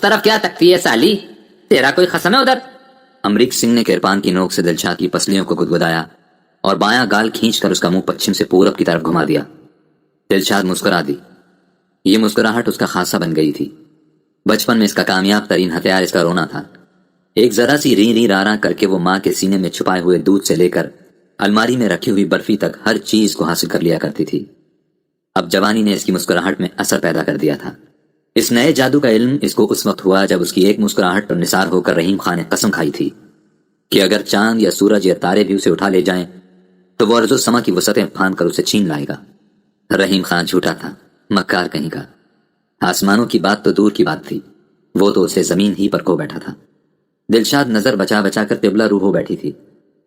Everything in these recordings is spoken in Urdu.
طرف کیا تکتی ہے سالی؟ تیرا کوئی خصم ہے ادھر؟ امریک سنگھ نے کرپان کی نوک سے دلشاد کی پسلیوں کو گدگدایا اور بایاں گال کھینچ کر اس کا منہ پچھم سے پورب کی طرف گھما دیا۔ دلشاد مسکرا دی۔ یہ مسکراہٹ اس کا خاصہ بن گئی تھی۔ بچپن میں اس کا کامیاب ترین ہتھیار اس کا رونا تھا۔ ایک ذرا سی ری ری راراں کر کے وہ ماں کے سینے میں چھپائے ہوئے دودھ سے لے کر الماری میں رکھی ہوئی برفی تک ہر چیز کو حاصل کر لیا کرتی تھی۔ اب جوانی نے اس کی مسکراہٹ میں اثر پیدا کر دیا تھا۔ اس نئے جادو کا علم اس کو اس وقت ہوا جب اس کی ایک مسکراہٹ پر نثار ہو کر رحیم خان نے قسم کھائی تھی کہ اگر چاند یا سورج یا تارے بھی اسے اٹھا لے جائیں تو وہ ارض و سما کی وسعتیں پھاند کر اسے چھین لائے گا۔ رحیم خان جھوٹا تھا، مکار کہیں کا۔ آسمانوں کی بات تو دور کی بات تھی، وہ تو اسے زمین ہی پر کھو بیٹھا تھا۔ دلشاد نظر بچا بچا کر قبلہ روح ہو بیٹھی تھی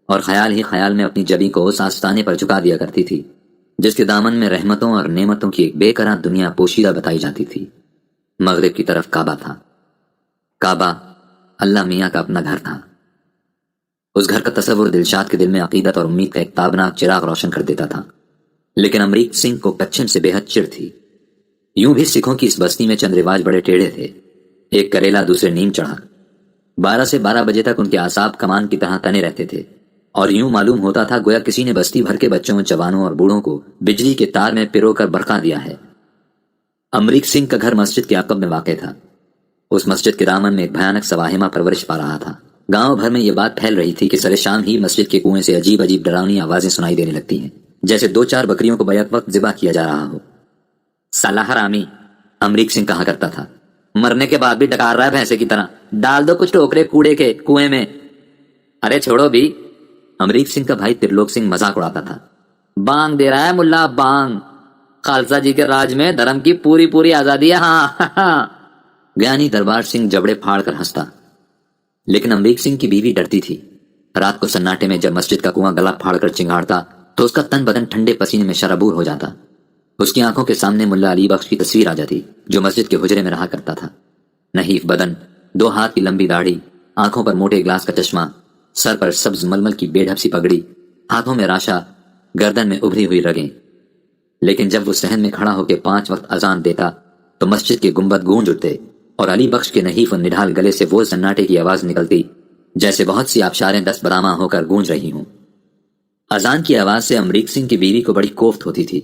اور خیال ہی خیال میں اپنی جبی کو اس آستانے پر جھکا دیا کرتی تھی جس کے دامن میں رحمتوں اور نعمتوں کی ایک بے قرار دنیا پوشیدہ بتائی جاتی تھی۔ مغرب کی طرف کعبہ تھا۔ کعبہ اللہ میاں کا اپنا گھر تھا۔ اس گھر کا تصور دلشاد کے دل میں عقیدت اور امید کا ایک تابناک چراغ روشن کر دیتا تھا، لیکن امریک سنگھ کو پچھم سے بے حد چڑ تھی۔ یوں بھی سکھوں کی اس بستی میں چند رواج بڑے ٹیڑھے تھے، ایک کریلا دوسرے نیم چڑھا۔ 12 سے 12 بجے تک ان کے اعصاب کمان کی طرح تنے رہتے تھے اور یوں معلوم ہوتا تھا گویا کسی نے بستی بھر کے بچوں، جوانوں اور بوڑھوں کو بجلی کے تار میں پرو کر برقع دیا ہے۔ امریک سنگھ کا گھر مسجد کے عقب میں واقع تھا۔ اس مسجد کے دامن میں ایک بھیانک سواہمہ پرورش پا رہا تھا۔ گاؤں بھر میں یہ بات پھیل رہی تھی کہ سر شام ہی مسجد کے کنویں سے عجیب عجیب ڈراؤنی آوازیں سنائی دینے لگتی ہیں، جیسے 2-4 بکریوں کو بیک وقت ذبح کیا جا رہا ہو۔ سالہ حرامی، امریک سنگھ کہا کرتا تھا، مرنے کے بعد بھی ڈکار رہا ہے بھینسے کی طرح، ڈال دو کچھ ٹوکرے کوڑے کے کنویں میں۔ ارے چھوڑو بھی۔ امریک سنگھ کا بھائی ترلوک سنگھ مذاق اڑاتا تھا۔ بانگ دے رہا ہے ملا، بانگ۔ خالصہ جی کے راج میں دھرم کی پوری آزادی ہے۔ ہاں گیانی دربار سنگھ جبڑے پھاڑ کر ہنستا، لیکن امریک سنگھ کی بیوی ڈرتی تھی۔ رات کو سناٹے میں جب مسجد کا کنواں گلا پھاڑ کر چنگاڑتا تو اس کا تن بدن ٹھنڈے پسینے میں شرابور ہو جاتا۔ اس کی آنکھوں کے سامنے ملا علی بخش کی تصویر آ جاتی جو مسجد کے حجرے میں رہا کرتا تھا۔ نحیف بدن، 2 ہاتھ کی لمبی داڑھی، آنکھوں پر موٹے گلاس کا چشمہ، سر پر سبز ململ کی بے ڈھب سی پگڑی، ہاتھوں میں راشا، گردن میں ابھری ہوئی رگیں۔ لیکن جب وہ صحن میں کھڑا ہو کے 5 وقت اذان دیتا تو مسجد کے گنبد گونج اٹھتے اور علی بخش کے نحیف و نڈھال گلے سے وہ سناٹے کی آواز نکلتی جیسے بہت سی آبشاریں دست بداماں ہو کر گونج رہی ہوں۔ اذان کی آواز سے امریک سنگھ کی بیوی کو بڑی کوفت ہوتی تھی۔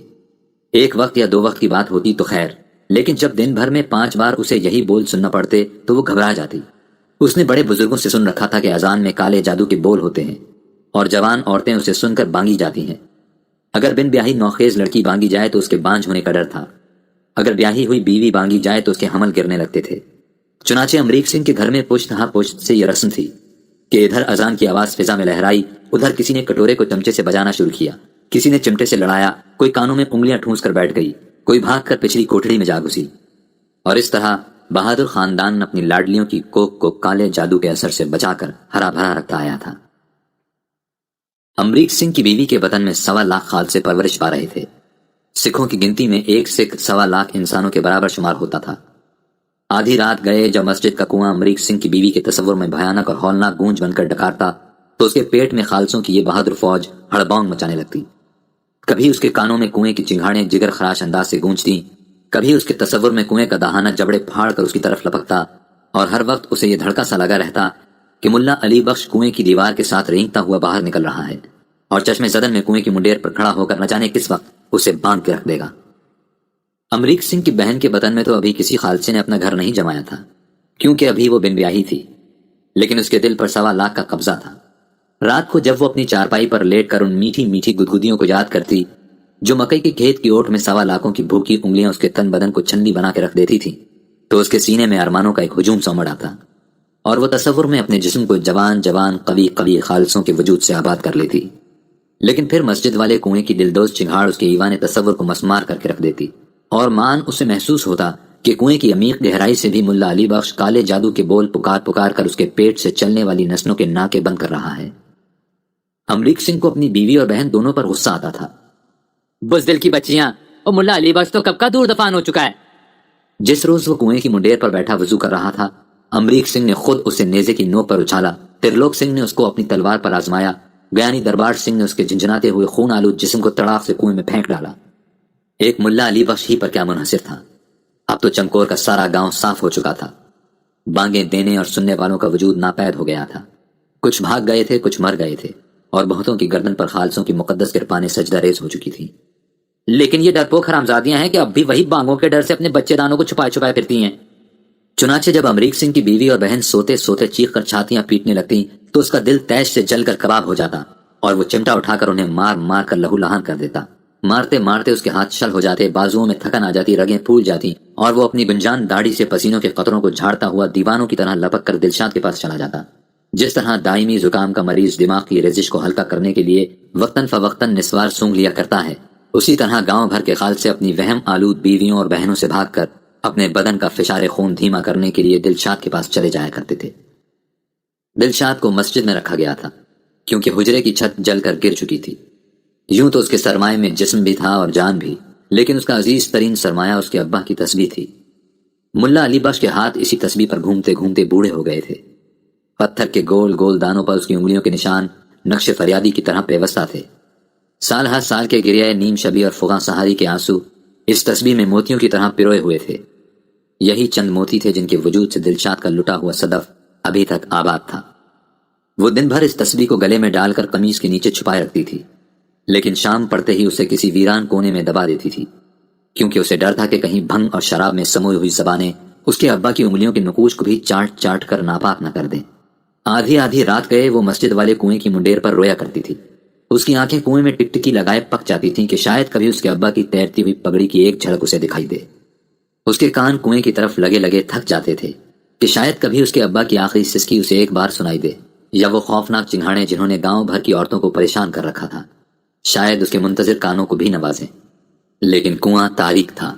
1 وقت یا 2 وقت کی بات ہوتی تو خیر، لیکن جب دن بھر میں 5 بار اسے یہی بول سننا پڑتے تو وہ گھبرا جاتی۔ اس نے بڑے بزرگوں سے سن رکھا تھا کہ اذان میں کالے جادو کے بول ہوتے ہیں اور جوان عورتیں اسے سن کر بانگی جاتی ہیں۔ اگر بن بیاہی نوخیز لڑکی بانگی جائے تو اس کے بانجھ ہونے کا ڈر تھا، اگر بیاہی ہوئی بیوی بانگی جائے تو اس کے حمل گرنے لگتے تھے۔ چنانچہ امریک سنگھ کے گھر میں پشت ہاں پشت سے یہ رسم تھی کہ ادھر اذان کی آواز فضا میں لہرائی، ادھر کسی نے کٹورے کو چمچے سے بجانا شروع کیا، کسی نے چمٹے سے لڑایا، کوئی کانوں میں انگلیاں ٹھونس کر بیٹھ گئی، کوئی بھاگ کر پچھلی کوٹڑی میں جا گھسی، اور اس طرح بہادر خاندان اپنی لاڈلیوں کی کوکھ کو کالے جادو کے اثر سے بچا کر ہرا بھرا رکھتا آیا تھا۔ امریک سنگھ کی بیوی کے وطن میں 1.25 لاکھ خالصے پرورش پا رہے تھے۔ سکھوں کی گنتی میں ایک سکھ 1.25 لاکھ انسانوں کے برابر شمار ہوتا تھا۔ آدھی رات گئے جب مسجد کا کنواں امریک سنگھ کی بیوی کے تصور میں بھیانک اور ہولناک گونج بن کر ڈکارتا تو اس کے پیٹ میں خالصوں کی یہ بہادر فوج ہڑبونگ مچانے لگتی۔ کبھی اس کے کانوں میں کنویں کی چنگھاڑیں جگر خراش انداز سے گونجتی، کبھی اس کے تصور میں کنویں کا دہانہ جبڑے پھاڑ کر اس کی طرف لپکتا، اور ہر وقت اسے یہ دھڑکا سا لگا رہتا کہ ملا علی بخش کنویں کی دیوار کے ساتھ رینگتا ہوا باہر نکل رہا ہے اور چشمے زدن میں کنویں کی منڈیر پر کھڑا ہو کر نہ جانے کس وقت اسے باندھ کے رکھ دے گا۔ امریک سنگھ کی بہن کے وطن میں تو ابھی کسی خالصے نے اپنا گھر نہیں جمایا تھا، کیونکہ ابھی وہ بن بیاہی تھی، لیکن اس کے دل پر 1.25 لاکھ کا قبضہ تھا۔ رات کو جب وہ اپنی چارپائی پر لیٹ کر ان میٹھی میٹھی گدگدیوں کو یاد کرتی جو مکئی کے کھیت کی اوٹ میں 1.25 لاکھوں کی بھوکی انگلیاں اس کے تن بدن کو چھنی بنا کے رکھ دیتی تھی، تو اس کے سینے میں ارمانوں کا ایک ہجوم سا امڑ آتا اور وہ تصور میں اپنے جسم کو جوان جوان قوی قوی خالصوں کے وجود سے آباد کر لیتی۔ لیکن پھر مسجد والے کنویں کی دلدوز چنگھاڑ اس کے ایوان تصور کو مسمار کر کے رکھ دیتی، اور مان اسے محسوس ہوتا کہ کنویں کی عمیق گہرائی سے بھی ملا علی بخش کالے جادو کے بول پکار پکار کر اس کے پیٹ سے چلنے والی نسلوں کے ناکے بند کر رہا ہے۔ امریک سنگھ کو اپنی بیوی اور بہن دونوں پر غصہ آتا تھا۔ بزدل کی بچیاں، اور ملا علی بخش تو کب کا دور دفان ہو چکا ہے۔ جس روز وہ کنویں کی منڈیر پر بیٹھا وضو کر رہا تھا، امریک سنگھ نے خود اسے نیزے کی نوک پر اچھالا، ترلوک سنگھ نے اس کو اپنی تلوار پر آزمایا، گیانی دربار سنگھ نے اس کے جھنجھناتے ہوئے خون آلود جسم کو تڑاک سے کنویں میں پھینک ڈالا۔ ایک ملا علی بخش ہی پر کیا منحصر تھا، اب تو چمکور کا سارا گاؤں صاف ہو چکا تھا۔ بانگیں دینے اور سننے والوں کا وجود ناپید ہو گیا تھا۔ کچھ بھاگ گئے تھے، کچھ مر گئے تھے، اور بہتوں کی گردن پر خالصوں کی مقدس کرپانیں سجدہ ریز ہو چکی تھیں۔ لیکن یہ ڈرپوک حرامزادیاں ہیں کہ اب بھی وہی بانگوں کے ڈر سے اپنے بچے دانوں کو چھپائے چھپائے پھرتی ہیں۔ چنانچہ جب امریک سنگھ کی بیوی اور بہن سوتے سوتے چیخ کر چھاتیاں پیٹنے لگتی تو اس کا دل تیش سے جل کر کباب ہو جاتا، اور وہ چمٹا اٹھا کر انہیں مار مار کر لہو لہان کر دیتا۔ مارتے مارتے اس کے ہاتھ شل ہو جاتے، بازوؤں میں تھکن آ جاتی، رگیں پھول جاتی، اور وہ اپنی گنجان داڑھی سے پسینوں کے قطروں کو جھاڑتا ہوا دیوانوں کی طرح لپک کر دلشاد کے پاس چلا جاتا۔ جس طرح دائمی زکام کا مریض دماغ کی رزش کو ہلکا کرنے کے لیے وقتاً فوقتاً نسوار سونگھ لیا کرتا ہے، اسی طرح گاؤں بھر کے خال سے اپنی وہم آلود بیویوں اور بہنوں سے بھاگ کر اپنے بدن کا فشار خون دھیما کرنے کے لیے دلشاد کے پاس چلے جایا کرتے تھے۔ دلشاد کو مسجد میں رکھا گیا تھا کیونکہ حجرے کی چھت جل کر گر چکی تھی۔ یوں تو اس کے سرمایہ میں جسم بھی تھا اور جان بھی، لیکن اس کا عزیز ترین سرمایہ اس کے ابا کی تسبیح تھی۔ ملا علی بخش کے ہاتھ اسی تسبیح پر گھومتے گھومتے بوڑھے ہو گئے تھے۔ پتھر کے گول گول دانوں پر اس کی انگلیوں کے نشان نقش فریادی کی طرح پیوستہ تھے۔ سال ہر سال کے گریہ نیم شبی اور فغاں سہاری کے آنسو اس تسبیح میں موتیوں کی طرح پروئے ہوئے تھے۔ یہی چند موتی تھے جن کے وجود سے دلشاد کا لٹا ہوا صدف ابھی تک آباد تھا۔ وہ دن بھر اس تسبیح کو گلے میں ڈال کر قمیص کے نیچے چھپائے رکھتی تھی، لیکن شام پڑتے ہی اسے کسی ویران کونے میں دبا دیتی تھی، کیونکہ اسے ڈر تھا کہ کہیں بھنگ اور شراب میں سموئی ہوئی زبانیں اس کے ابا کی انگلیوں کے نقوش کو بھی چاٹ چاٹ کر ناپاک نہ کر دیں۔ آدھی آدھی رات گئے وہ مسجد والے کنویں کی منڈیر پر رویا کرتی تھی۔ اس کی آنکھیں کنویں میں ٹکٹکی لگائے پک جاتی تھیں کہ شاید کبھی اس کے ابا کی تیرتی ہوئی پگڑی کی ایک جھلک اسے دکھائی دے۔ اس کے کان کنویں کی طرف لگے لگے تھک جاتے تھے کہ شاید کبھی اس کے ابا کی آخری سسکی اسے ایک بار سنائی دے، یا وہ خوفناک چنگھاڑیں جنہوں نے گاؤں بھر کی عورتوں کو پریشان کر رکھا تھا شاید اس کے منتظر کانوں کو بھی نوازیں۔ لیکن کنواں تاریک تھا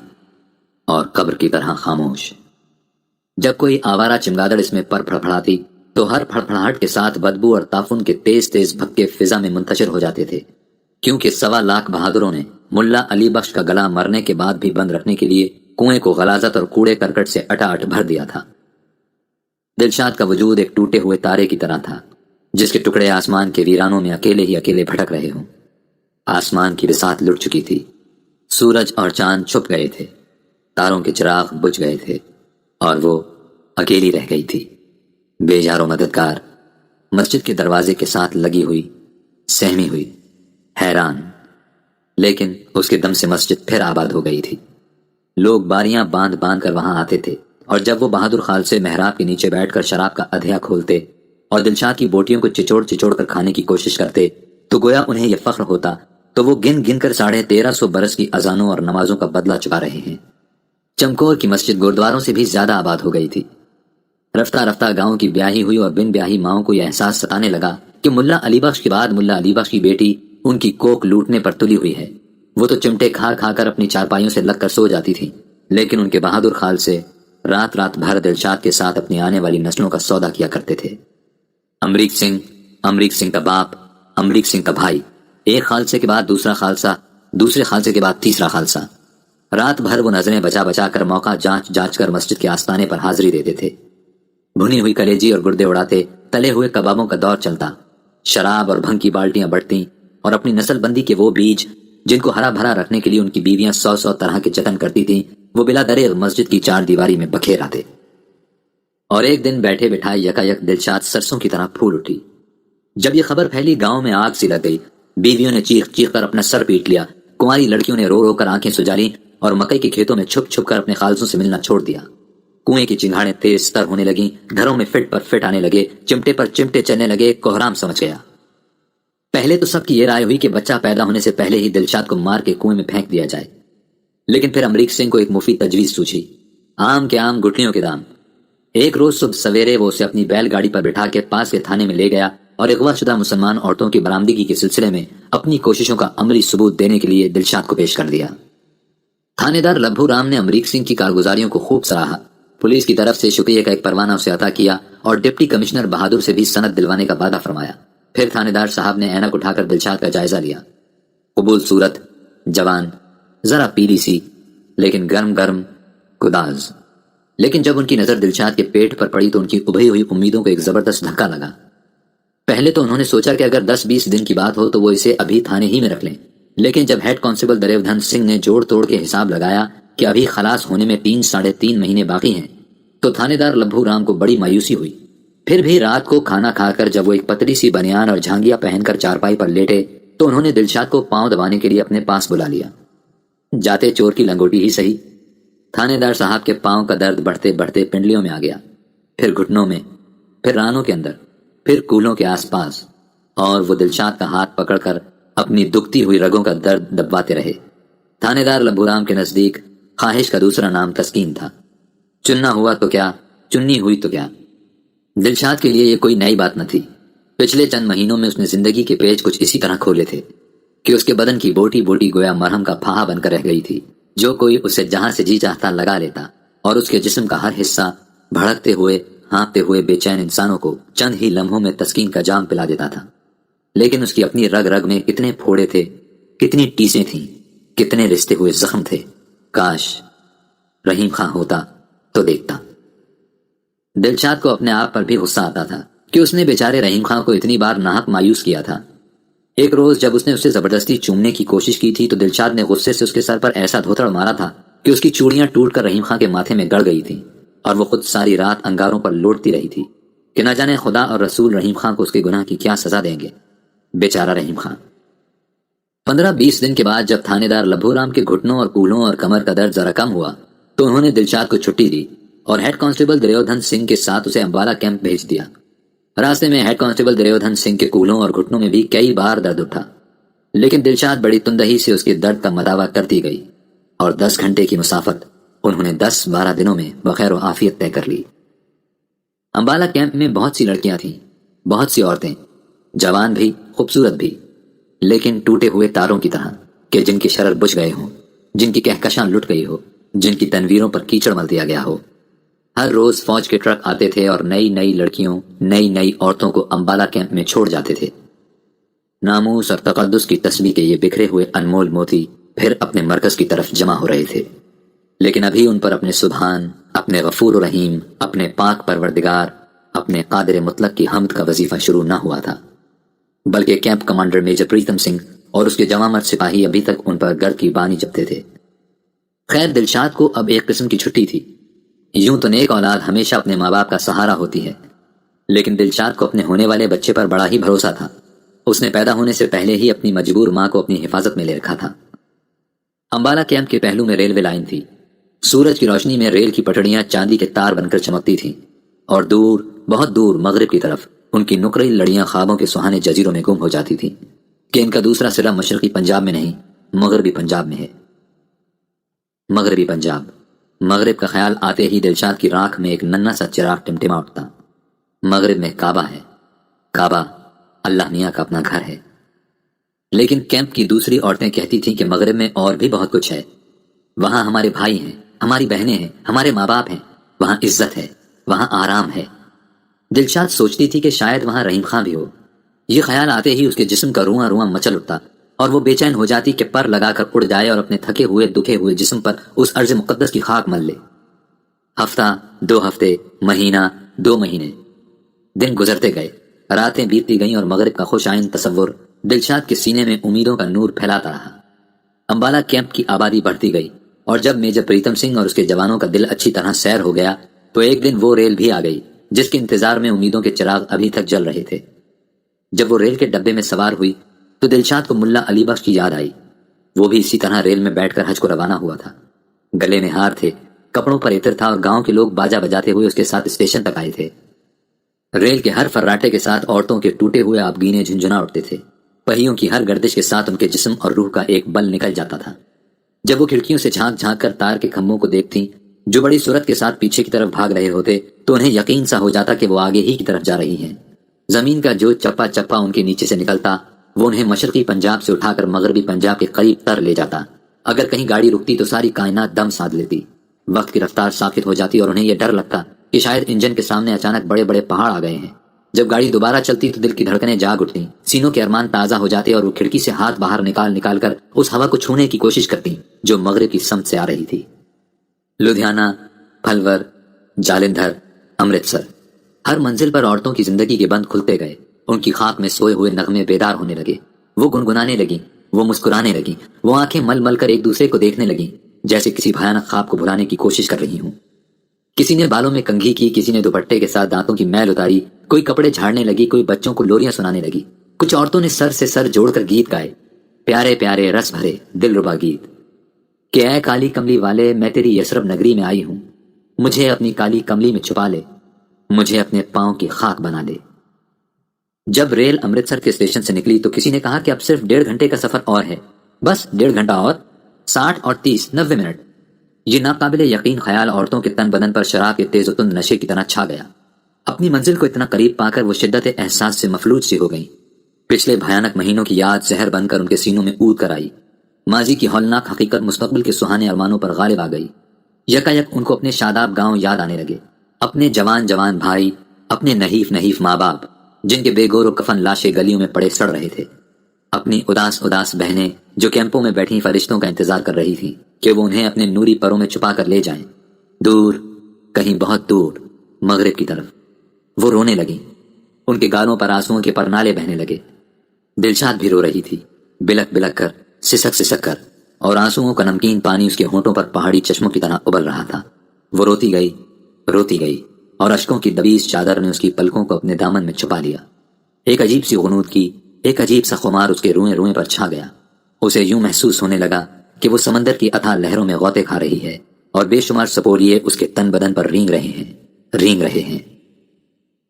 اور قبر کی طرح خاموش۔ جب کوئی آوارہ چمگادڑ اس میں پر پھڑپھڑاتی تو ہر پھڑپھڑاہٹ کے ساتھ بدبو اور تعفن کے تیز تیز بھپکے فضا میں منتشر ہو جاتے تھے، کیونکہ 1.25 بہادروں نے ملا علی بخش کا گلا مرنے کے بعد بھی بند رکھنے کے لیے کنویں کو غلاظت اور کوڑے کرکٹ سے اٹاٹ بھر دیا تھا۔ دلشاد کا وجود ایک ٹوٹے ہوئے تارے کی طرح تھا جس کے ٹکڑے آسمان کے ویرانوں میں اکیلے ہی اکیلے بھٹک رہے ہوں۔ آسمان کی بساط لٹ چکی تھی، سورج اور چاند چھپ گئے تھے، تاروں کے چراغ بجھ گئے تھے، اور وہ اکیلی رہ گئی تھی، بے جار و مددگار، مسجد کے دروازے کے ساتھ لگی ہوئی، سہمی ہوئی، حیران۔ لیکن اس کے دم سے مسجد پھر آباد ہو گئی تھی۔ لوگ باریاں باندھ باندھ کر وہاں آتے تھے، اور جب وہ بہادر خال سے محراب کے نیچے بیٹھ کر شراب کا ادھیا کھولتے اور دلشاد کی بوٹیوں کو چچوڑ چچوڑ کر کھانے کی کوشش کرتے تو گویا انہیں یہ فخر ہوتا تو وہ گن گن کر 1350 برس کی اذانوں اور نمازوں کا بدلہ چکا رہے ہیں۔ چمکور کی مسجد گردواروں سے بھی زیادہ آباد ہو گئی تھی۔ رفتہ رفتہ گاؤں کی بیاہی ہوئی اور بن بیاہی ماؤں کو یہ احساس ستانے لگا کہ ملا علی بخش کے بعد ملا علی بخش کی بیٹی ان کی کوک لوٹنے پر تلی ہوئی ہے۔ وہ تو چمٹے کھا کھا کر اپنی چارپائیوں سے لگ کر سو جاتی تھی، لیکن ان کے بہادر خال سے رات رات بھر دلشاد کے ساتھ اپنی آنے والی نسلوں کا سودا کیا کرتے تھے۔ امریک سنگھ کا باپ، امریک سنگھ کا بھائی، ایک خالصے کے بعد دوسرا خالصہ، دوسرے خالصے کے بعد تیسرا خالصہ۔ رات بھر وہ نظریں بچا بچا کر موقع جانچ جانچ کر مسجد کے آستانے پر حاضری دیتے تھے۔ بھنی ہوئی کلیجی اور گردے اڑاتے، تلے ہوئے کبابوں کا دور چلتا، شراب اور بھنگ کی بالٹیاں بڑھتیں، اور اپنی نسل بندی کے وہ بیج جن کو ہرا بھرا رکھنے کے لیے ان کی بیویاں 100 طرح کے جتن کرتی تھیں وہ بلا دریغ مسجد کی 4 دیواری میں بکھیر آتے۔ اور ایک دن بیٹھے بٹھائے یکا یک دلشاد سرسوں کی طرح پھول اٹھی۔ جب یہ خبر پھیلی گاؤں میں آگ سی لگ گئی، بیویوں نے چیخ چیخ کر اپنا سر پیٹ لیا، کنواری لڑکیوں نے رو رو کر آنکھیں سجالیں اور مکئی کے کھیتوں میں چھپ چھپ کر اپنے خالصوں سے ملنا چھوڑ دیا۔ کنویں کی چنگاڑیں تیز تر ہونے لگیں، گھروں میں فٹ پر فٹ آنے لگے، چمٹے پر چمٹے چلنے لگے، کوہرام سمجھ گیا۔ پہلے تو سب کی یہ رائے ہوئی کہ بچہ پیدا ہونے سے پہلے ہی دلشاد کو مار کے کنویں میں پھینک دیا جائے، لیکن پھر امریک سنگھ کو ایک مفید تجویز سوچی۔ آم کے آم گٹھلیوں کے دام۔ ایک روز صبح سویرے وہ اسے اپنی بیل گاڑی پر بٹھا کے پاس کے تھانے میں لے گیا اور اغوا شدہ مسلمان عورتوں کی برآمدگی کے سلسلے میں اپنی کوششوں کا عملی ثبوت دینے کے لیے دلشاد کو پیش کر دیا۔ تھانے دار لبھو رام نے امریک سنگھ کی کارگزاریوں کو خوب سراہا، پولیس کی طرف سے شکریہ کا ایک پروانہ اسے عطا کیا اور ڈپٹی کمشنر بہادر سے بھی سند دلوانے کا وعدہ فرمایا۔ پھر تھانے دار صاحب نے اینک اٹھا کر دلشاد کا جائزہ لیا۔ قبول صورت، جوان، ذرا پیلی سی، لیکن گرم گرم گداز۔ لیکن جب ان کی نظر دلشاد کے پیٹ پر پڑی تو ان کی ابھری ہوئی امیدوں کو ایک زبردست دھکا لگا۔ پہلے تو انہوں نے سوچا کہ اگر 10-20 دن کی بات ہو تو وہ اسے ابھی تھانے ہی میں رکھ لیں، لیکن جب ہیڈ کانسٹیبل دریودھن سنگھ نے جوڑ توڑ کے حساب لگایا کہ ابھی خلاص ہونے میں 3-3.5 مہینے باقی ہیں تو تھانے دار لبھو رام کو بڑی مایوسی ہوئی۔ پھر بھی رات کو کھانا کھا کر جب وہ ایک پتلی سی بنیان اور جھانگیا پہن کر چارپائی پر لیٹے تو انہوں نے دلشاد کو پاؤں دبانے کے لیے اپنے پاس بلا لیا۔ جاتے چور کی لنگوٹی ہی صحیح۔ تھانے دار صاحب کے پاؤں کا درد بڑھتے بڑھتے پنڈلیوں میں آ گیا، پھر گھٹنوں میں، پھر رانوں کے اندر، پھر کولوں کے آس پاس، اور وہ دلشاد کا ہاتھ پکڑ کر اپنی دکھتی ہوئی رگوں کا درد دباتے رہے۔ تھانے دار لبھو رام کے نزدیک خواہش کا دوسرا نام تسکین تھا۔ چننا ہوا تو کیا، چننی ہوئی تو کیا، دلشاد کے لیے یہ کوئی نئی بات نہ تھی۔ پچھلے چند مہینوں میں اس نے زندگی کے پیچ کچھ اسی طرح کھولے تھے کہ اس کے بدن کی بوٹی بوٹی گویا مرہم کا پھاہا بن کر رہ گئی تھی، جو کوئی اسے جہاں سے جی چاہتا لگا لیتا، اور اس کے جسم کا ہر حصہ بھڑکتے ہوئے ہانپتے ہوئے بے چین انسانوں کو چند ہی لمحوں میں تسکین کا جام پلا دیتا تھا۔ لیکن اس کی اپنی رگ رگ میں کتنے پھوڑے تھے، کتنی ٹیسیں تھیں، کتنے رشتے ہوئے زخم تھے۔ کاش رحیم خان ہوتا تو دیکھتا۔ دلشاد کو اپنے آپ پر بھی غصہ آتا تھا کہ اس نے بیچارے رحیم خان کو اتنی بار ناحق مایوس کیا تھا۔ ایک روز جب اس نے اسے زبردستی چومنے کی کوشش کی تھی تو دلشاد نے غصے سے اس کے سر پر ایسا دھوتڑ مارا تھا کہ اس کی چوڑیاں ٹوٹ کر رحیم خان کے ماتھے میں گڑ گئی تھیں، اور وہ خود ساری رات انگاروں پر لوٹتی رہی تھی کہ نہ جانے خدا اور رسول رحیم خان کو اس کے گناہ کی کیا سزا دیں گے۔ بیچارہ رحیم خان۔ 15-20 دن کے بعد جب تھانے دار لبھو رام کے گھٹنوں اور کولوں اور کمر کا درد ذرا کم ہوا تو انہوں نے دلشاد کو چھٹی دی اور ہیڈ کانسٹیبل دریودھن سنگھ کے ساتھ اسے امبالہ کیمپ بھیج دیا۔ راستے میں ہیڈ کانسٹیبل دریودھن سنگھ کے کولوں اور گھٹنوں میں بھی کئی بار درد اٹھا، لیکن دلشاد بڑی تندہی سے اس کے درد کا مداوع کرتی گئی، اور 10 گھنٹے کی مسافت انہوں نے 10-12 دنوں میں بخیر و عافیت طے کر لی۔ امبالہ کیمپ میں بہت سی لڑکیاں تھیں، بہت سی عورتیں، جوان بھی خوبصورت بھی، لیکن ٹوٹے ہوئے تاروں کی طرح کہ جن کی شرر بجھ گئے ہوں، جن کی کہکشاں لٹ گئی ہو، جن کی تنویروں پر کیچڑ مل دیا گیا ہو۔ ہر روز فوج کے ٹرک آتے تھے اور نئی نئی لڑکیوں، نئی نئی عورتوں کو امبالہ کیمپ میں چھوڑ جاتے تھے۔ ناموس اور تقدس کی تسبیح کے یہ بکھرے ہوئے انمول موتی پھر اپنے مرکز کی طرف جمع ہو رہے تھے، لیکن ابھی ان پر اپنے سبحان، اپنے غفور و رحیم، اپنے پاک پروردگار، اپنے قادر مطلق کی حمد کا وظیفہ شروع نہ ہوا تھا، بلکہ camp commander major Pritam Singh اور اس کے جوان مرد سپاہی ابھی تک ان پر گرد کی بانی جپتے تھے۔ خیر دلشاد کو اب ایک قسم کی چھٹی تھی۔ یوں تو نیک اولاد ہمیشہ اپنے ماں باپ کا سہارا ہوتی ہے، لیکن دلشاد کو اپنے ہونے والے بچے پر بڑا ہی بھروسہ تھا۔ اس نے پیدا ہونے سے پہلے ہی اپنی مجبور ماں کو اپنی حفاظت میں لے رکھا تھا۔ امبالہ کیمپ کے پہلو میں ریلوے لائن تھی۔ سورج کی روشنی میں ریل کی پٹڑیاں چاندی کے تار بن کر چمکتی تھیں، اور دور، بہت دور مغرب کی طرف ان کی نقرئی لڑیاں خوابوں کے سہانے جزیروں میں گم ہو جاتی تھیں کہ ان کا دوسرا سرا مشرقی پنجاب میں نہیں، مغربی پنجاب میں ہے۔ مغربی پنجاب، مغرب کا خیال آتے ہی دلشاد کی راکھ میں ایک ننھا سا چراغ ٹمٹما اٹھتا۔ مغرب میں کعبہ ہے، کعبہ اللہ میاں کا اپنا گھر ہے۔ لیکن کیمپ کی دوسری عورتیں کہتی تھیں کہ مغرب میں اور بھی بہت کچھ ہے، وہاں ہمارے بھائی ہیں، ہماری بہنیں ہیں، ہمارے ماں باپ ہیں، وہاں عزت ہے، وہاں آرام ہے۔ دلشاد سوچتی تھی کہ شاید وہاں رحیم خان بھی ہو۔ یہ خیال آتے ہی اس کے جسم کا رواں رواں مچل اٹھتا اور وہ بے چین ہو جاتی کہ پر لگا کر اڑ جائے اور اپنے تھکے ہوئے دکھے ہوئے جسم پر اس ارض مقدس کی خاک مل لے۔ ہفتہ، 2 ہفتے، مہینہ، 2 مہینے، دن گزرتے گئے، راتیں بیتتی گئیں اور مغرب کا خوش آئند تصور دلشاد کے سینے میں امیدوں کا نور پھیلاتا رہا۔ امبالہ کیمپ کی آبادی بڑھتی گئی، اور جب میجر پریتم سنگھ اور اس کے جوانوں کا دل اچھی طرح سیر ہو گیا تو ایک دن وہ ریل بھی آ گئی جس کے انتظار میں امیدوں کے چراغ ابھی تک جل رہے تھے۔ جب وہ ریل کے ڈبے میں سوار ہوئی تو دلشاد کو ملا علی بخش کی یاد آئی۔ وہ بھی اسی طرح ریل میں بیٹھ کر حج کو روانہ ہوا تھا۔ گلے میں ہار تھے، کپڑوں پر عطر تھا، اور گاؤں کے لوگ باجا بجاتے ہوئے اس کے ساتھ اسٹیشن تک آئے تھے۔ ریل کے ہر فراٹے کے ساتھ عورتوں کے ٹوٹے ہوئے آبگینے جھنجھنا اٹھتے تھے۔ پہیوں کی ہر گردش کے ساتھ ان کے جسم اور روح کا ایک بل نکل جاتا تھا۔ جب وہ کھڑکیوں سے جھانک جھانک کر تار کے کھمبوں کو دیکھتی جو بڑی سرعت کے ساتھ پیچھے کی طرف بھاگ رہے ہوتے تو انہیں یقین سا ہو جاتا کہ وہ آگے ہی کی طرف جا رہی ہیں۔ زمین کا جو چپا چپا ان کے نیچے سے نکلتا وہ انہیں مشرقی پنجاب سے اٹھا کر مغربی پنجاب کے قریب تر لے جاتا۔ اگر کہیں گاڑی رکتی تو ساری کائنات دم سادھ لیتی، وقت کی رفتار ثابت ہو جاتی اور انہیں یہ ڈر لگتا کہ شاید انجن کے سامنے اچانک بڑے بڑے پہاڑ آ گئے ہیں۔ جب گاڑی دوبارہ چلتی تو دل کی دھڑکنیں جاگ اٹھتی، سینوں کے ارمان تازہ ہو جاتے اور وہ کھڑکی سے ہاتھ باہر نکال نکال کر اس ہوا کو چھونے کی کوشش کرتی جو مغرب کی سمت سے آ رہی تھی۔ لدھیانہ، پھلور، جالندھر، امرتسر، ہر منزل پر عورتوں کی زندگی کے بند کھلتے گئے، ان کی خاک میں سوئے ہوئے نغمے بیدار ہونے لگے، وہ گنگنانے لگیں، وہ مسکرانے لگیں، وہ آنکھیں مل مل کر ایک دوسرے کو دیکھنے لگیں جیسے کسی بھیانک خواب کو بھلانے کی کوشش کر رہی ہوں۔ کسی نے بالوں میں کنگھی کی، کسی نے دوپٹے کے ساتھ دانتوں کی میل اتاری، کوئی کپڑے جھاڑنے لگی، کوئی بچوں کو لوریاں سنانے لگی، کچھ عورتوں نے سر سے سر جوڑ کر گیت گائے، پیارے پیارے رس بھرے دل ربا گیت کہ اے کالی کملی والے، میں تیری یسرب نگری میں آئی ہوں، مجھے اپنی کالی کملی میں چھپا لے، مجھے اپنے پاؤں کی خاک بنا لے۔ جب ریل امرتسر کے اسٹیشن سے نکلی تو کسی نے کہا کہ اب صرف 1.5 گھنٹے کا سفر اور ہے، بس 1.5 گھنٹا اور، 60 اور 30 90 منٹ۔ یہ ناقابل یقین خیال عورتوں کے تن بدن پر شراب کے تیز و تند نشے کی طرح چھا گیا۔ اپنی منزل کو اتنا قریب پا کر وہ شدت احساس سے مفلوج سی ہو گئیں۔ پچھلے بھیانک مہینوں کی یاد زہر بن کر ان کے سینوں میں اود کر آئی۔ ماضی کی ہولناک حقیقت مستقبل کے سہانے ارمانوں پر غالب آ گئی۔ یکایک ان کو اپنے شاداب گاؤں یاد آنے لگے، اپنے جوان جوان بھائی، اپنے نحیف نحیف ماں باپ جن کے بے گور و کفن لاشیں گلیوں میں پڑے سڑ رہے تھے، اپنی اداس اداس بہنیں جو کیمپوں میں بیٹھی فرشتوں کا انتظار کر رہی تھیں کہ وہ انہیں اپنے نوری پروں میں چھپا کر لے جائیں، دور، کہیں بہت دور، مغرب کی طرف۔ وہ رونے لگیں، ان کے گالوں پر آنسوؤں کے پرنالے بہنے لگے۔ دلشاد بھی رو رہی تھی، بلک بلک کر، سسک سسک کر، اور آنسوؤں کا نمکین پانی اس کے ہونٹوں پر پہاڑی چشموں کی طرح ابل رہا تھا۔ وہ روتی گئی اور اشکوں کی دبیز چادر نے اس کی پلکوں کو اپنے دامن میں چھپا لیا۔ ایک عجیب سی غنود کی، ایک عجیب سا خمار اس کے روئیں روئیں پر چھا گیا۔ اسے یوں محسوس ہونے لگا کہ وہ سمندر کی اتھاہ لہروں میں غوطے کھا رہی ہے اور بے شمار سپولیے اس کے تن بدن پر رینگ رہے ہیں۔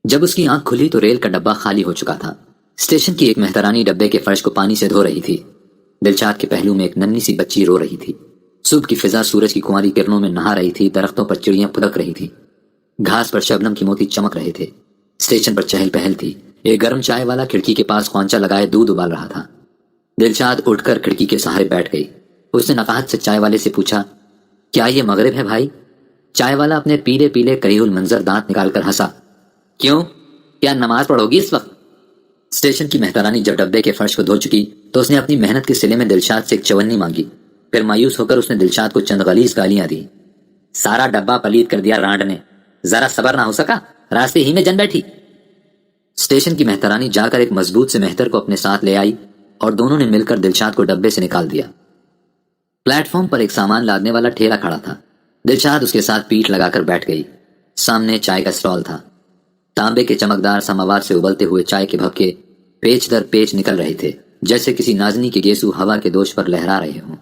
جب اس کی آنکھ کھلی تو ریل کا ڈبہ خالی ہو چکا تھا۔ اسٹیشن کی ایک مہترانی ڈبے کے فرش کو پانی سے دھو رہی تھی۔ دلشاد کے پہلو میں ایک ننھی سی بچی رو رہی تھی۔ صبح کی فضا سورج کی کنواری کرنوں میں نہا رہی تھی، درختوں پر چڑیاں پھدک رہی تھیں، گھاس پر شبنم کی موتی چمک رہے تھے۔ اسٹیشن پر چہل پہل تھی۔ ایک گرم چائے والا کھڑکی کے پاس خوانچہ لگائے دودھ ابال رہا تھا۔ دلشاد اٹھ کر کھڑکی کے سہارے بیٹھ گئی۔ اس نے نقاہت سے چائے والے سے پوچھا، کیا یہ مغرب ہے بھائی؟ چائے والا اپنے پیلے پیلے کریہ المنظر دانت نکال کر ہنسا، کیوں، کیا نماز پڑھو گی اس وقت؟ اسٹیشن کی مہترانی جب ڈبے کے فرش کو دھو چکی تو اس نے اپنی محنت کے صلے میں دلشاد سے ایک چونی مانگی۔ پھر مایوس ہو کر اس نے دلشاد کو چند غلیظ گالیاں دی۔ سارا ڈبہ پلید کر دیا رانڈ نے، ذرا صبر نہ ہو سکا، راستے ہی میں جن بیٹھی۔ اسٹیشن کی مہترانی جا کر ایک مضبوط سے مہتر کو اپنے ساتھ لے آئی اور دونوں نے مل کر دلشاد کو ڈبے سے نکال دیا۔ پلیٹ فارم پر ایک سامان لادنے والا ٹھیلا کھڑا تھا۔ دلشاد اس کے ساتھ پیٹھ لگا کر بیٹھ گئی۔ سامنے چائے کا اسٹال تھا۔ تانبے کے چمکدار سماوار سے ابلتے ہوئے چائے کے بھبکے پیچ در پیچ نکل رہے تھے، جیسے کسی نازنی کے گیسو ہوا کے دوش پر لہرا رہے ہوں۔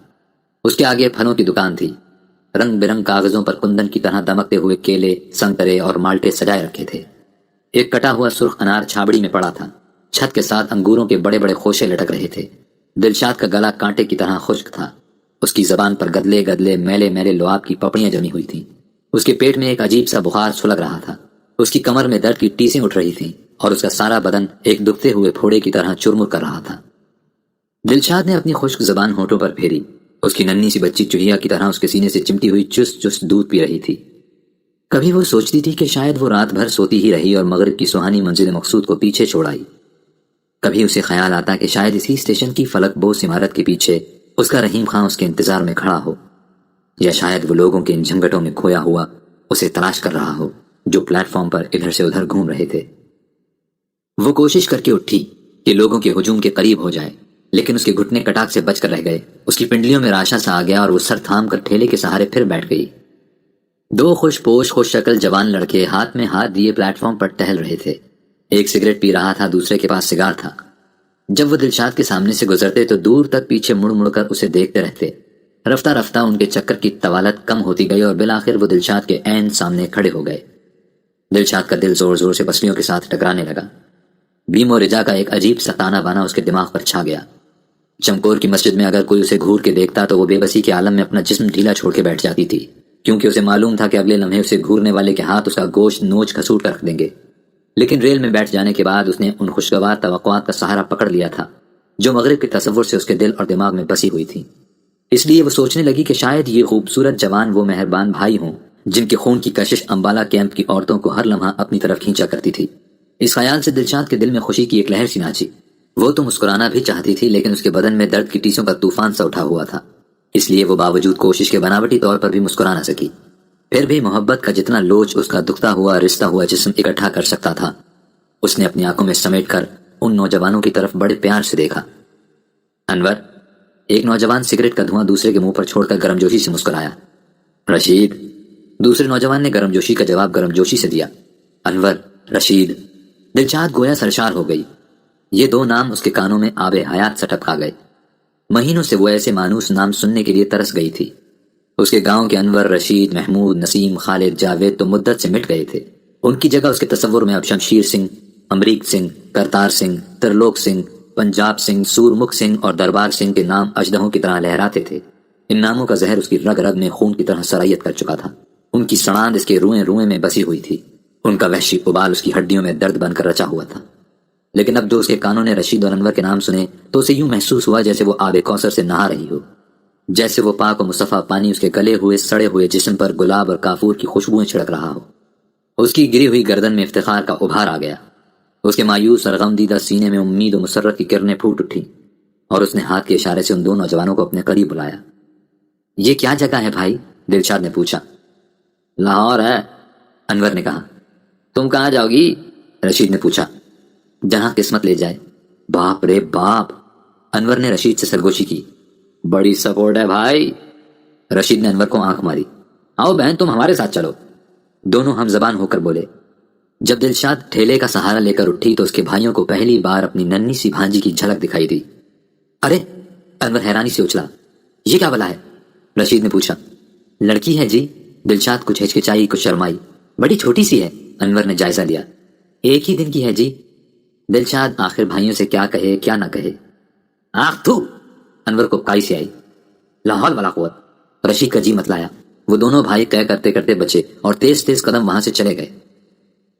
اس کے آگے پھلوں کی دکان تھی۔ رنگ برنگ کاغذوں پر کندن کی طرح دمکتے ہوئے کیلے، سنترے اور مالٹے سجائے رکھے تھے۔ ایک کٹا ہوا سرخ انار چھابڑی میں پڑا تھا۔ چھت کے ساتھ انگوروں کے بڑے بڑے خوشے لٹک رہے تھے۔ دلشاد کا گلا کانٹے کی طرح خشک تھا۔ اس کی زبان پر گدلے گدلے میلے میلے لعاب کی پپڑیاں جمی ہوئی تھیں۔ اس کے پیٹ میں ایک عجیب سا بخار سلگ رہا تھا۔ اس کی کمر میں درد کی ٹیسیں اٹھ رہی تھیں اور اس کا سارا بدن ایک دکھتے ہوئے پھوڑے کی طرح چرمر کر رہا تھا۔ دلشاد نے اپنی خشک زبان ہونٹوں پر پھیری۔ اس کی ننھی سی بچی چڑیا کی طرح اس کے سینے سے چمٹی ہوئی چست چست دودھ پی رہی تھی۔ کبھی وہ سوچتی تھی کہ شاید وہ رات بھر سوتی ہی رہی اور مغرب کی سہانی منزل مقصود کو پیچھے چھوڑ آئی۔ کبھی اسے خیال آتا کہ شاید اسی اسٹیشن کی فلک بوس عمارت کے پیچھے اس کا رحیم خان اس کے انتظار میں کھڑا ہو، یا شاید وہ لوگوں کے ان جھنگٹوں میں کھویا ہوا اسے تلاش کر رہا ہو جو پلیٹ فارم پر ادھر سے ادھر گھوم رہے تھے۔ وہ کوشش کر کے اٹھی کہ لوگوں کے ہجوم کے قریب ہو جائے، لیکن اس کے گھٹنے کٹاک سے بچ کر رہ گئے۔ اس کی پنڈلیوں میں راشا سا آ گیا اور وہ سر تھام کر ٹھیلے کے سہارے پھر بیٹھ گئی۔ دو خوش پوش خوش شکل جوان لڑکے ہاتھ میں ہاتھ دیے پلیٹ فارم پر ٹہل رہے تھے۔ ایک سگریٹ پی رہا تھا، دوسرے کے پاس سگار تھا۔ جب وہ دلشاد کے سامنے سے گزرتے تو دور تک پیچھے مڑ مڑ کر اسے دیکھتے رہتے۔ رفتہ رفتہ ان کے چکر کی طوالت کم ہوتی گئی اور بالآخر وہ دلشاد کے عین سامنے کھڑے ہو گئے۔ دلشاد کا دل زور زور سے پسلیوں کے ساتھ ٹکرانے لگا۔ بیم و رجا کا ایک عجیب سا تانا بانا اس کے دماغ پر چھا گیا۔ چمکور کی مسجد میں اگر کوئی اسے گھور کے دیکھتا تو وہ بے بسی کے عالم میں اپنا جسم ڈھیلا چھوڑ کے بیٹھ جاتی تھی، کیونکہ اسے معلوم تھا کہ اگلے لمحے اسے گھورنے والے کے ہاتھ اس کا گوشت نوچ کھسوٹ کر رکھ دیں گے۔ لیکن ریل میں بیٹھ جانے کے بعد اس نے ان خوشگوار توقعات کا سہارا پکڑ لیا تھا جو مغرب کے تصور سے اس کے دل اور دماغ میں بسی ہوئی تھی۔ اس لیے وہ سوچنے لگی کہ شاید یہ خوبصورت جوان وہ مہربان بھائی ہوں جن کے خون کی کشش امبالہ کیمپ کی عورتوں کو ہر لمحہ اپنی طرف کھینچا کرتی تھی۔ اس خیال سے دلشاد کے دل میں خوشی کی ایک لہر سی ناچی۔ وہ تو مسکرانا بھی چاہتی تھی، لیکن اس کے بدن میں درد کی ٹیسوں کا طوفان سا اٹھا ہوا تھا، اس لیے وہ باوجود کوشش کے بناوٹی طور پر بھی مسکرا نہ سکی۔ پھر بھی محبت کا جتنا لوچ اس کا دکھتا ہوا رشتہ ہوا جسم اکٹھا کر سکتا تھا، اس نے اپنی آنکھوں میں سمیٹ کر ان نوجوانوں کی طرف بڑے پیار سے دیکھا۔ انور، ایک نوجوان سگریٹ کا دھواں دوسرے کے منہ پر چھوڑ کر گرم جوشی سے مسکرایا۔ رشید، دوسرے نوجوان نے گرم جوشی کا جواب گرم جوشی سے دیا، انور، رشید۔ دلشاد گویا سرشار ہو گئی۔ یہ دو نام اس کے کانوں میں آب حیات سا ٹپکا گئے۔ مہینوں سے وہ ایسے مانوس نام سننے کے لیے ترس گئی تھی۔ اس کے گاؤں کے انور، رشید، محمود، نسیم، خالد، جاوید تو مدت سے مٹ گئے تھے۔ ان کی جگہ اس کے تصور میں اب شمشیر سنگھ، امریک سنگھ، کرتار سنگھ، ترلوک سنگھ، پنجاب سنگھ، سورمکھ سنگھ اور دربار سنگھ کے نام اژدہوں کی طرح لہراتے تھے۔ ان ناموں کا زہر اس کی رگ رگ میں خون کی طرح سرائیت کر چکا تھا۔ ان کی سڑاند اس کے روئیں روئیں میں بسی ہوئی تھی۔ ان کا وحشی ابال اس کی ہڈیوں میں درد بن کر رچا ہوا تھا۔ لیکن اب جو اس کے کانوں نے رشید اور انور کے نام سنے تو اسے یوں محسوس ہوا جیسے وہ آب کوثر سے نہا رہی ہو، جیسے وہ پاک و مصطفیٰ پانی اس کے گلے ہوئے سڑے ہوئے جسم پر گلاب اور کافور کی خوشبوئیں چھڑک رہا ہو۔ اس کی گری ہوئی گردن میں افتخار کا ابھار آ گیا۔ اس کے مایوس اور غم دیدہ سینے میں امید و مسرت کی کرنیں پھوٹ اٹھی، اور اس نے ہاتھ کے اشارے سے ان دو نوجوانوں کو اپنے قریب بلایا۔ یہ کیا جگہ ہے بھائی؟ دلشاد نے پوچھا۔ لاہور ہے، انور نے کہا۔ تم کہاں جاؤ گی؟ رشید نے پوچھا۔ جہاں قسمت لے جائے۔ باپ رے باپ، انور نے رشید سے سرگوشی کی۔ بڑی سپورٹ ہے بھائی۔ رشید نے انور کو آنکھ ماری۔ آؤ بہن، تم ہمارے ساتھ چلو۔ دونوں ہم زبان ہو کر بولے۔ جب دلشاد ٹھیلے کا سہارا لے کر اٹھی تو اس کے بھائیوں کو پہلی بار اپنی ننھی سی بھانجی کی جھلک دکھائی دی۔ ارے! انور حیرانی سے اچھلا۔ یہ کیا بلا ہے؟ رشید نے پوچھا۔ لڑکی ہے جی۔ دلشاد کچھ ہچکچائی، کچھ شرمائی۔ بڑی چھوٹی سی ہے، انور نے جائزہ لیا۔ ایک ہی دن کی ہے جی۔ دلشاد آخر بھائیوں سے کیا کہے کیا نہ کہے۔ آخ تو! انور کو کائی سے آئی۔ لا حول ولا قوت! رشید کا جی متلایا۔ وہ دونوں بھائی طے کرتے کرتے بچے اور تیز تیز قدم وہاں سے چلے گئے۔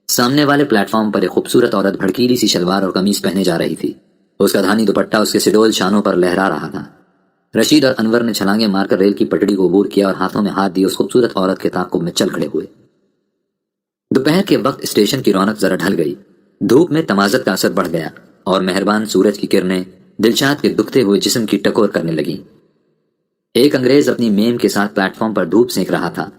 سامنے والے پلیٹ فارم پر ایک خوبصورت عورت بھڑکیلی سی شلوار اور قمیص پہنے جا رہی تھی۔ اس کا دھانی دوپٹہ اس کے سڈول شانوں پر لہرا رہا تھا۔ رشید اور انور نے چھلانگیں مار کر ریل کی پٹڑی کو عبور کیا اور ہاتھوں میں ہاتھ دیے اس خوبصورت عورت کے تعاقب میں چل کھڑے ہوئے۔ دوپہر کے وقت اسٹیشن کی رونق ذرا ڈھل گئی۔ دھوپ میں تمازت کا اثر بڑھ گیا اور مہربان سورج کی کرنیں دلشاد کے دکھتے ہوئے جسم کی ٹکور کرنے لگیں۔ ایک انگریز اپنی میم کے ساتھ پلیٹ فارم پر دھوپ سینک رہا تھا۔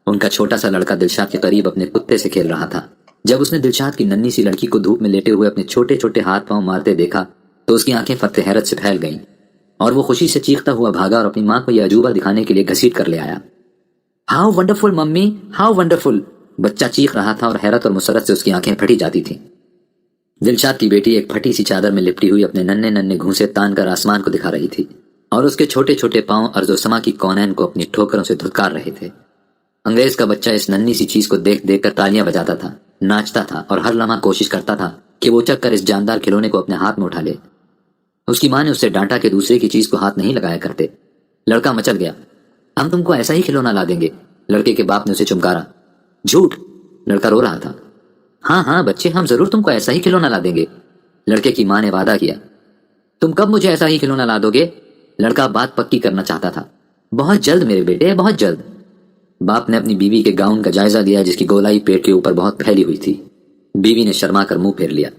ان کا چھوٹا سا لڑکا دلشاد کے قریب اپنے کتے سے کھیل رہا تھا۔ جب اس نے دلشاد کی ننھی سی لڑکی کو دھوپ میں لیٹے ہوئے اپنے چھوٹے چھوٹے ہاتھ پاؤں مارتے دیکھا تو اس کی آنکھیں فتح حیرت سے پھیل گئیں، اور وہ خوشی سے چیختا ہوا بھاگا اور اپنی ماں کو یہ عجوبہ دکھانے کے لیے گھسیٹ کر لے آیا۔ How wonderful mummy, how wonderful! بچہ چیخ رہا تھا اور حیرت اور مسرت سے اس کی آنکھیں پھٹی جاتی تھیں۔ دلشاد کی بیٹی ایک پھٹی سی چادر میں لپٹی ہوئی اپنے ننھے ننھے گھونسے تان کر آسمان کو دکھا رہی تھی، اور اس کے چھوٹے چھوٹے پاؤں ارض و سما کی کونین کو اپنی ٹھوکروں سے دھتکار رہے تھے۔ انگریز کا بچہ اس ننھی سی چیز کو دیکھ دیکھ کر تالیاں بجاتا تھا، ناچتا تھا اور ہر لمحہ کوشش کرتا تھا کہ وہ چک کر اس جاندار کھلونے کو اپنے ہاتھ میں اٹھا لے۔ اس کی ماں نے اسے ڈانٹا کہ دوسرے کی چیز کو ہاتھ نہیں لگایا کرتے۔ لڑکا مچل گیا۔ ہم تم کو ایسا ہی کھلونا لا دیں گے، لڑکے کے باپ نے اسے چمکارا۔ جھوٹ! لڑکا رو رہا تھا۔ ہاں ہاں بچے، ہم ضرور تم کو ایسا ہی کھلونا لا دیں گے، لڑکے کی ماں نے وعدہ کیا۔ تم کب مجھے ایسا ہی کھلونا لا دو گے؟ لڑکا بات پکی کرنا چاہتا تھا۔ بہت جلد میرے بیٹے، بہت جلد۔ باپ نے اپنی بیوی کے گاؤن کا جائزہ لیا جس کی گولائی پیٹ کے اوپر بہت پھیلی ہوئی تھی۔ بیوی نے شرما کر منہ پھیر لیا۔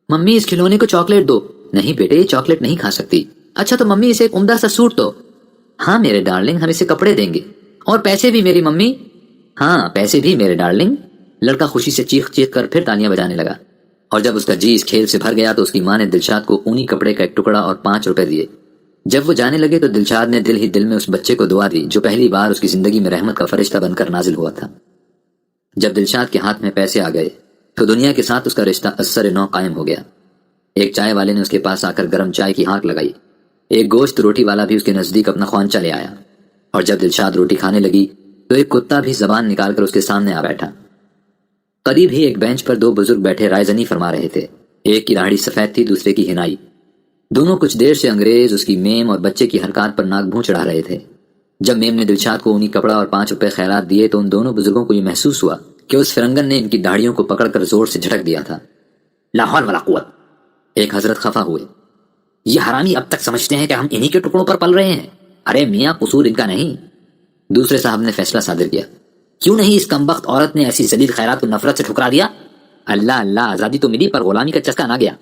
ممی اس کھلونے کو چاکلیٹ دو۔ نہیں بیٹے، یہ چاکلیٹ نہیں کھا سکتی۔ اچھا تو ممی اسے ایک عمدہ سا سوٹ دو۔ ہاں میرے ڈارلنگ، ہم اسے کپڑے دیں گے، اور پیسے بھی میری ممی۔ ہاں پیسے بھی میرے ڈارلنگ۔ لڑکا خوشی سے چیخ چیخ کر پھر تالیاں بجانے لگا، اور جب اس کا جی اس کھیل سے بھر گیا تو اس کی ماں نے دلشاد کو اونی کپڑے کا ایک ٹکڑا اور 5 روپے دیے۔ جب وہ جانے لگے تو دلشاد نے دل ہی دل میں اس بچے کو دعا دی جو پہلی بار اس کی زندگی میں رحمت کا فرشتہ بن کر نازل ہوا تھا۔ جب دلشاد کے ہاتھ میں پیسے آ گئے تو دنیا کے ساتھ اس کا رشتہ اثر نو قائم ہو گیا۔ ایک چائے والے نے اس کے پاس آ کر گرم چائے کی ہانک لگائی۔ ایک گوشت روٹی والا بھی اس کے نزدیک اپنا خوانچہ لے آیا، اور جب دلشاد روٹی کھانے لگی تو ایک کتا بھی زبان نکال کر اس کے سامنے آ بیٹھا۔ قریب ہی ایک بینچ پر 2 بزرگ بیٹھے رائے زنی فرما رہے تھے۔ ایک کی داڑھی سفید تھی، دوسرے کی ہنائی۔ دونوں کچھ دیر سے انگریز، اس کی میم اور بچے کی حرکات پر ناک بھون چڑھا رہے تھے۔ جب میم نے دلشاد کو اونی کپڑا اور 5 روپے خیرات دیے تو ان دونوں بزرگوں کو یہ محسوس ہوا کہ اس فرنگن نے ان کی داڑھیوں کو پکڑ کر زور سے جھٹک دیا تھا۔ لا حول ولا قوت! ایک حضرت خفا ہوئے۔ یہ حرامی اب تک سمجھتے ہیں کہ ہم انہی کے ٹکڑوں پر پل رہے ہیں۔ ارے میاں، قصور ان کا نہیں۔ دوسرے صاحب نے فیصلہ صادر کیا۔ کیوں نہیں اس کمبخت عورت نے ایسی ذلیل خیرات کو نفرت سے ٹھکرا دیا؟ اللہ اللہ، آزادی تو ملی پر غلامی کا چسکا نہ گیا۔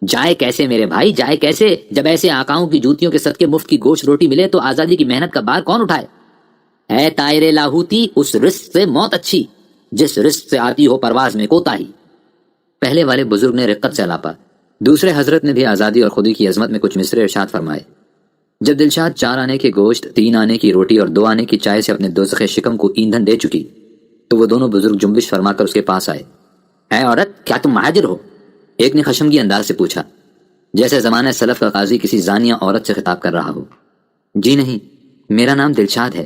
جائے کیسے میرے بھائی، جائے کیسے؟ جب ایسے آقاؤں کی جوتیوں کے صدقے مفت کی گوشت روٹی ملے تو آزادی کی محنت کا بار کون اٹھائے؟ اے طائر لاہوتی، اس رزق سے موت اچھی جس رزق سے آتی ہو پرواز میں کوتاہی۔ پہلے والے بزرگ نے رقت سے الاپا۔ دوسرے حضرت نے بھی آزادی اور خودی کی عظمت میں کچھ مصرے ارشاد فرمائے۔ جب دلشاد 4 آنے کے گوشت، 3 آنے کی روٹی اور 2 آنے کی چائے سے اپنے دوزخ شکم کو ایندھن دے چکی تو وہ دونوں بزرگ جنبش فرما کر اس کے پاس آئے۔ اے عورت، کیا تم مہاجر ہو؟ ایک نے خشمگی انداز سے پوچھا، جیسے زمانہ سلف کا قاضی کسی زانیہ عورت سے خطاب کر رہا ہو۔ جی نہیں، میرا نام دلشاد ہے۔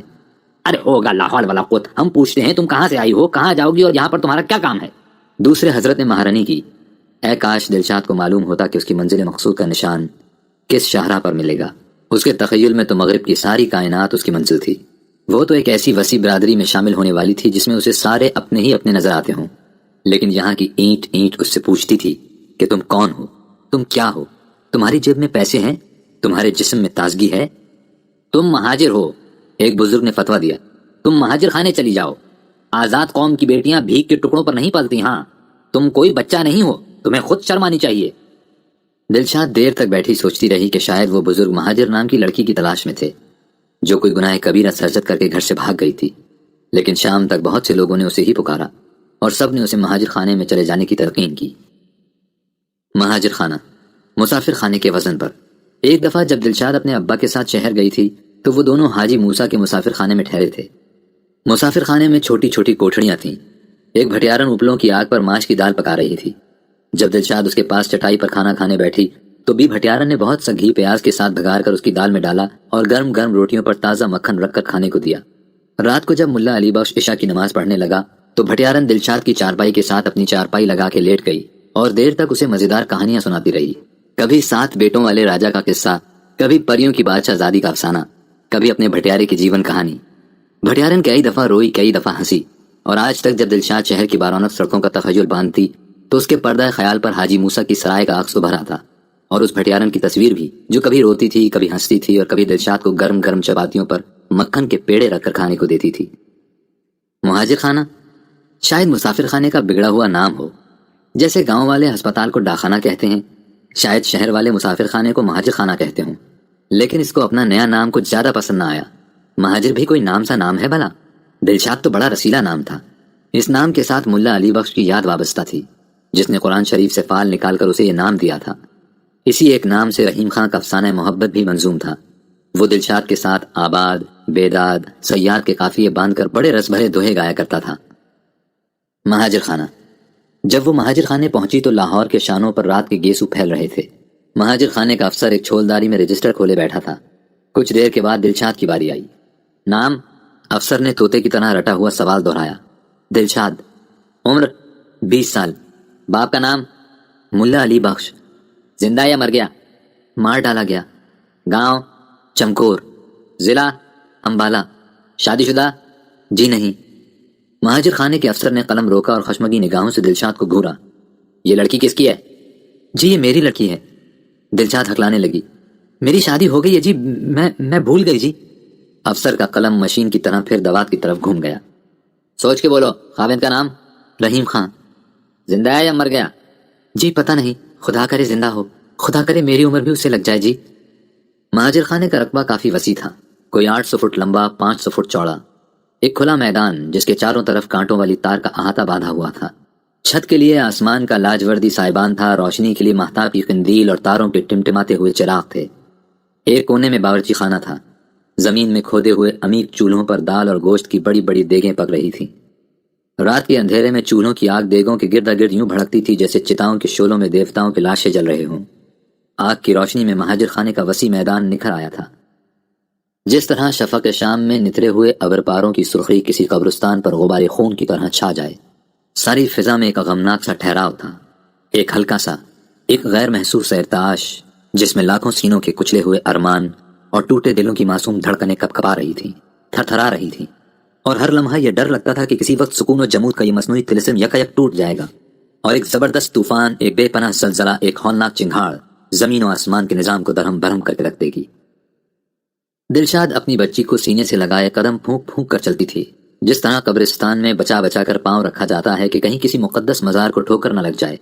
ارے ہوگا لا حول ولا قوت، ہم پوچھتے ہیں تم کہاں سے آئی ہو، کہاں جاؤ گی اور یہاں پر تمہارا کیا کام ہے؟ دوسرے حضرت نے مہارانی کی۔ اے کاش دلشاد کو معلوم ہوتا کہ اس کی منزل مقصود کا نشان کس شاہراہ پر ملے گا۔ اس کے تخیل میں تو مغرب کی ساری کائنات اس کی منزل تھی۔ وہ تو ایک ایسی وسیع برادری میں شامل ہونے والی تھی جس میں اسے سارے اپنے ہی اپنے نظر آتے ہوں، لیکن یہاں کی اینٹ اینٹ اس سے پوچھتی تھی کہ تم کون ہو، تم کیا ہو، تمہاری جیب میں پیسے ہیں، تمہارے جسم میں تازگی ہے؟ تم مہاجر ہو، ایک بزرگ نے فتویٰ دیا۔ تم مہاجر خانے چلی جاؤ، آزاد قوم کی بیٹیاں بھیک کے ٹکڑوں پر نہیں پلتی۔ ہاں، تم کوئی بچہ نہیں ہو، تمہیں خود شرم آنی چاہیے۔ دلشاد دیر تک بیٹھی سوچتی رہی کہ شاید وہ بزرگ مہاجر نام کی لڑکی کی تلاش میں تھے جو کوئی گناہ کبیرہ سرزد کر کے گھر سے بھاگ گئی تھی، لیکن شام تک بہت سے لوگوں نے اسے ہی پکارا اور سب نے اسے مہاجر خانے میں چلے جانے کی تلقین کی۔ مہاجر خانہ، مسافر خانے کے وزن پر۔ ایک دفعہ جب دلشاد اپنے ابا کے ساتھ شہر گئی تھی تو وہ دونوں حاجی موسیٰ کے مسافر خانے میں ٹھہرے تھے۔ مسافر خانے میں چھوٹی چھوٹی کوٹھڑیاں تھیں۔ ایک بھٹیارن اوپلوں کی آگ پر ماش کی دال پکا رہی تھی۔ جب دلشاد اس کے پاس چٹائی پر کھانا کھانے بیٹھی تو بھی بھٹیارن نے بہت سا گھی پیاز کے ساتھ بھگار کر اس کی دال میں ڈالا اور گرم گرم روٹیوں پر تازہ مکھن رکھ کر کھانے کو دیا۔ رات کو جب ملا علی بخش عشاء کی نماز پڑھنے لگا تو بھٹیارن دلشاد کی چارپائی کے ساتھ اپنی چارپائی لگا کے لیٹ گئی اور دیر تک اسے مزیدار کہانیاں سناتی رہی۔ کبھی 7 بیٹوں والے راجا کا قصہ، کبھی پریوں کی بادشاہ زادی کا افسانہ، کبھی اپنے بھٹیارے کی جیون کہانی۔ بھٹیارن کئی دفعہ روئی، کئی دفعہ ہنسی، اور آج تک جب دلشاد شہر کی بارونق سڑکوں کا تخیل باندھتی تو اس کے پردہ خیال پر حاجی موسیٰ کی سرائے کا عکس ابھر آتا، اور اس بھٹیارن کی تصویر بھی جو کبھی روتی تھی، کبھی ہنستی تھی اور کبھی دلشاد کو گرم گرم چپاتیوں پر مکھن کے پیڑے رکھ کر کھانے کو دیتی تھی۔ مہاجر خانہ شاید مسافر خانے کا بگڑا ہوا نام ہو، جیسے گاؤں والے ہسپتال کو ڈاکخانہ کہتے ہیں، شاید شہر والے مسافر خانے کو مہاجر خانہ کہتے ہوں، لیکن اس کو اپنا نیا نام کچھ زیادہ پسند نہ آیا۔ مہاجر بھی کوئی نام سا نام ہے بھلا؟ دلشاد تو بڑا رسیلا نام تھا۔ اس نام کے ساتھ ملا علی بخش کی یاد وابستہ تھی، جس نے قرآن شریف سے فال نکال کر اسے یہ نام دیا تھا۔ اسی ایک نام سے رحیم خان کا افسانہ محبت بھی منظوم تھا۔ وہ دلشاد کے ساتھ آباد، بیداد، سیاد کے قافیے باندھ کر بڑے رس بھرے دوہے گایا کرتا تھا۔ مہاجر خانہ۔ جب وہ مہاجر خانے پہنچی تو لاہور کے شانوں پر رات کے گیسو پھیل رہے تھے۔ مہاجر خانے کا افسر ایک چھولداری میں رجسٹر کھولے بیٹھا تھا۔ کچھ دیر کے بعد دلشاد کی باری آئی۔ نام؟ افسر نے طوطے کی طرح رٹا ہوا سوال دہرایا۔ دلشاد۔ عمر؟ 20 سال۔ باپ کا نام؟ ملا علی بخش۔ زندہ یا مر گیا؟ مار ڈالا گیا۔ گاؤں؟ چمکور۔ ضلع؟ امبالہ۔ شادی شدہ؟ جی نہیں۔ مہاجر خانے کے افسر نے قلم روکا اور خشمگی نگاہوں سے دلشاد کو گھورا۔ یہ لڑکی کس کی ہے؟ جی یہ میری لڑکی ہے۔ دلشاد ہکلانے لگی۔ میری شادی ہو گئی ہے جی، میں بھول گئی جی۔ افسر کا قلم مشین کی طرح پھر دوات کی طرف گھوم گیا۔ سوچ کے بولو، خاوند کا نام؟ رحیم خان۔ زندہ ہے یا مر گیا؟ جی پتہ نہیں، خدا کرے زندہ ہو، خدا کرے میری عمر بھی اس سے لگ جائے جی۔ مہاجر خانے کا رقبہ کافی وسیع تھا، کوئی 800 فٹ لمبا، 500 فٹ چوڑا۔ ایک کھلا میدان جس کے چاروں طرف کانٹوں والی تار کا احاطہ باندھا ہوا تھا۔ چھت کے لیے آسمان کا لاجوردی سائبان تھا، روشنی کے لیے مہتاب کی قندیل اور تاروں کے ٹمٹماتے ہوئے چراغ تھے۔ ایک کونے میں باورچی خانہ تھا۔ زمین میں کھودے ہوئے عمیق چولہوں پر دال اور گوشت کی بڑی بڑی دیگیں پک رہی تھیں۔ رات کے اندھیرے میں چولہوں کی آگ دیگوں کے گرد گرد یوں بھڑکتی تھی جیسے چتاؤں کے شعلوں میں دیوتاؤں کے لاشیں جل رہے ہوں۔ آگ کی روشنی میں مہاجر خانے کا وسیع میدان نکھر آیا تھا، جس طرح شفق شام میں نترے ہوئے ابرپاروں کی سرخی کسی قبرستان پر غبار خون کی طرح چھا جائے۔ ساری فضا میں ایک غمناک سا ٹھہراؤ تھا، ایک ہلکا سا، ایک غیر محسوس ارتعاش جس میں لاکھوں سینوں کے کچلے ہوئے ارمان اور ٹوٹے دلوں کی معصوم دھڑکنیں کپ کپا رہی تھیں، تھر تھرا رہی تھیں، اور ہر لمحہ یہ ڈر لگتا تھا کہ کسی وقت سکون و جمود کا یہ مصنوعی طلسم یکایک ٹوٹ جائے گا اور ایک زبردست طوفان، ایک بے پناہ زلزلہ، ایک ہولناک چنگھاڑ زمین و آسمان کے نظام کو درہم برہم کر کے رکھ دے گی۔ دلشاد اپنی بچی کو سینے سے لگائے قدم پھونک پھونک کر چلتی تھی، جس طرح قبرستان میں بچا بچا کر پاؤں رکھا جاتا ہے کہ کہیں کسی مقدس مزار کو ٹھوکر نہ لگ جائے۔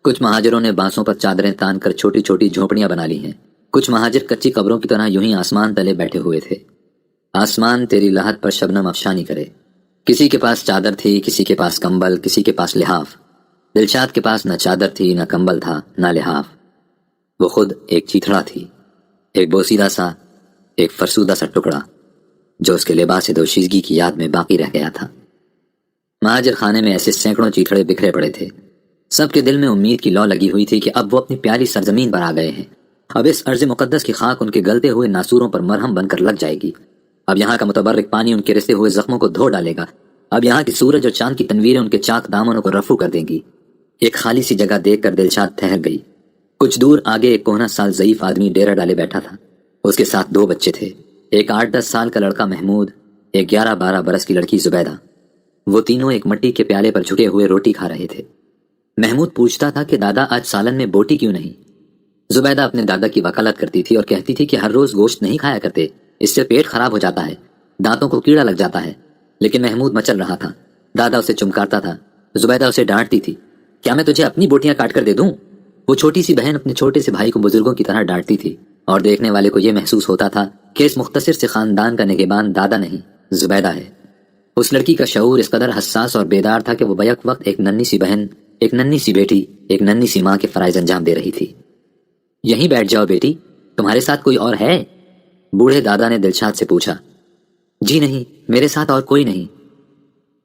کچھ مہاجروں نے بانسوں پر چادریں تان کر چھوٹی چھوٹی جھونپڑیاں بنا لی ہیں، کچھ مہاجر کچی قبروں کی طرح یوں ہی آسمان تلے بیٹھے ہوئے تھے۔ آسمان تیری لحد پر شبنم افشانی کرے۔ کسی کے پاس چادر تھی، کسی کے پاس کمبل، کسی کے پاس لحاف۔ دلشاد کے پاس نہ چادر تھی، نہ کمبل تھا، نہ لحاف۔ وہ خود ایک چیتھڑا تھی، ایک بوسیدہ سا، ایک فرسودہ سا ٹکڑا جو اس کے لباس دوشیزگی کی یاد میں باقی رہ گیا تھا۔ مہاجر خانے میں ایسے سینکڑوں چیتڑے بکھرے پڑے تھے۔ سب کے دل میں امید کی لو لگی ہوئی تھی کہ اب وہ اپنی پیاری سرزمین پر آ گئے ہیں۔ اب اس ارض مقدس کی خاک ان کے گلتے ہوئے ناسوروں پر مرہم بن کر لگ جائے گی۔ اب یہاں کا متبرک پانی ان کے رسے ہوئے زخموں کو دھو ڈالے گا۔ اب یہاں کی سورج اور چاند کی تنویریں ان کے چاک دامنوں کو رفو کر دیں گی۔ ایک خالی سی جگہ دیکھ کر دلشاد ٹھہر گئی۔ کچھ دور آگے ایک کوہنا سال ضعیف آدمی ڈیرا ڈالے بیٹھا تھا۔ اس کے ساتھ 2 بچے تھے، ایک 8-10 سال کا لڑکا محمود، ایک 11-12 برس کی لڑکی زبیدہ۔ وہ تینوں ایک مٹی کے پیالے پر جھکے ہوئے روٹی کھا رہے تھے۔ محمود پوچھتا تھا کہ دادا آج سالن میں بوٹی کیوں نہیں؟ زبیدہ اپنے دادا کی وکالت کرتی تھی اور کہتی تھی کہ ہر روز گوشت نہیں کھایا کرتے، اس سے پیٹ خراب ہو جاتا ہے، دانتوں کو کیڑا لگ جاتا ہے۔ لیکن محمود مچل رہا تھا۔ دادا اسے چمکارتا تھا، زبیدہ اسے ڈانٹتی تھی، کیا میں تجھے اپنی بوٹیاں کاٹ کر دے دوں؟ وہ چھوٹی سی بہن اپنے چھوٹے سے بھائی کو بزرگوں کی طرح ڈانٹتی تھی، اور دیکھنے والے کو یہ محسوس ہوتا تھا کہ اس مختصر سے خاندان کا نگہبان دادا نہیں، زبیدہ ہے۔ اس لڑکی کا شعور اس قدر حساس اور بیدار تھا کہ وہ بیک وقت ایک ننھی سی بہن، ایک ننھی سی بیٹی، ایک ننھی سی ماں کے فرائض انجام دے رہی تھی۔ یہیں بیٹھ جاؤ بیٹی، تمہارے ساتھ کوئی اور ہے؟ بوڑھے دادا نے دلشاد سے پوچھا۔ جی نہیں، میرے ساتھ اور کوئی نہیں۔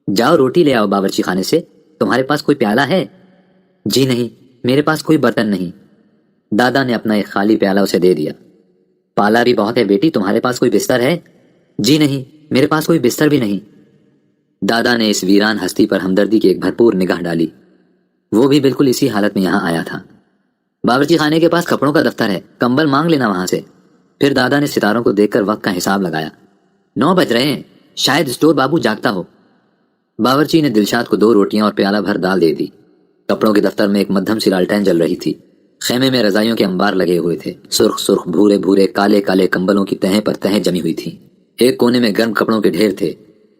جاؤ روٹی لے آؤ باورچی خانے سے، تمہارے پاس کوئی پیالہ ہے؟ جی نہیں، میرے پاس کوئی برتن نہیں۔ دادا نے اپنا ایک خالی پیالہ اسے دے دیا۔ پالا بھی بہت ہے بیٹی، تمہارے پاس کوئی بستر ہے؟ جی نہیں، میرے پاس کوئی بستر بھی نہیں۔ دادا نے اس ویران ہستی پر ہمدردی کی ایک بھرپور نگاہ ڈالی۔ وہ بھی بالکل اسی حالت میں یہاں آیا تھا۔ باورچی خانے کے پاس کپڑوں کا دفتر ہے، کمبل مانگ لینا وہاں سے۔ پھر دادا نے ستاروں کو دیکھ کر وقت کا حساب لگایا۔ 9 بج رہے ہیں، شاید اسٹور بابو جاگتا ہو۔ باورچی نے دلشاد کو 2 روٹیاں اور پیالہ بھر دال دے دی۔ کپڑوں کے دفتر میں ایک مدھم سی لالٹین جل رہی تھی۔ خیمے میں رضائیوں کے انبار لگے ہوئے تھے، سرخ سرخ بھورے بھورے کالے کالے کمبلوں کی تہیں پر تہیں جمی ہوئی تھیں۔ ایک کونے میں گرم کپڑوں کے ڈھیر تھے،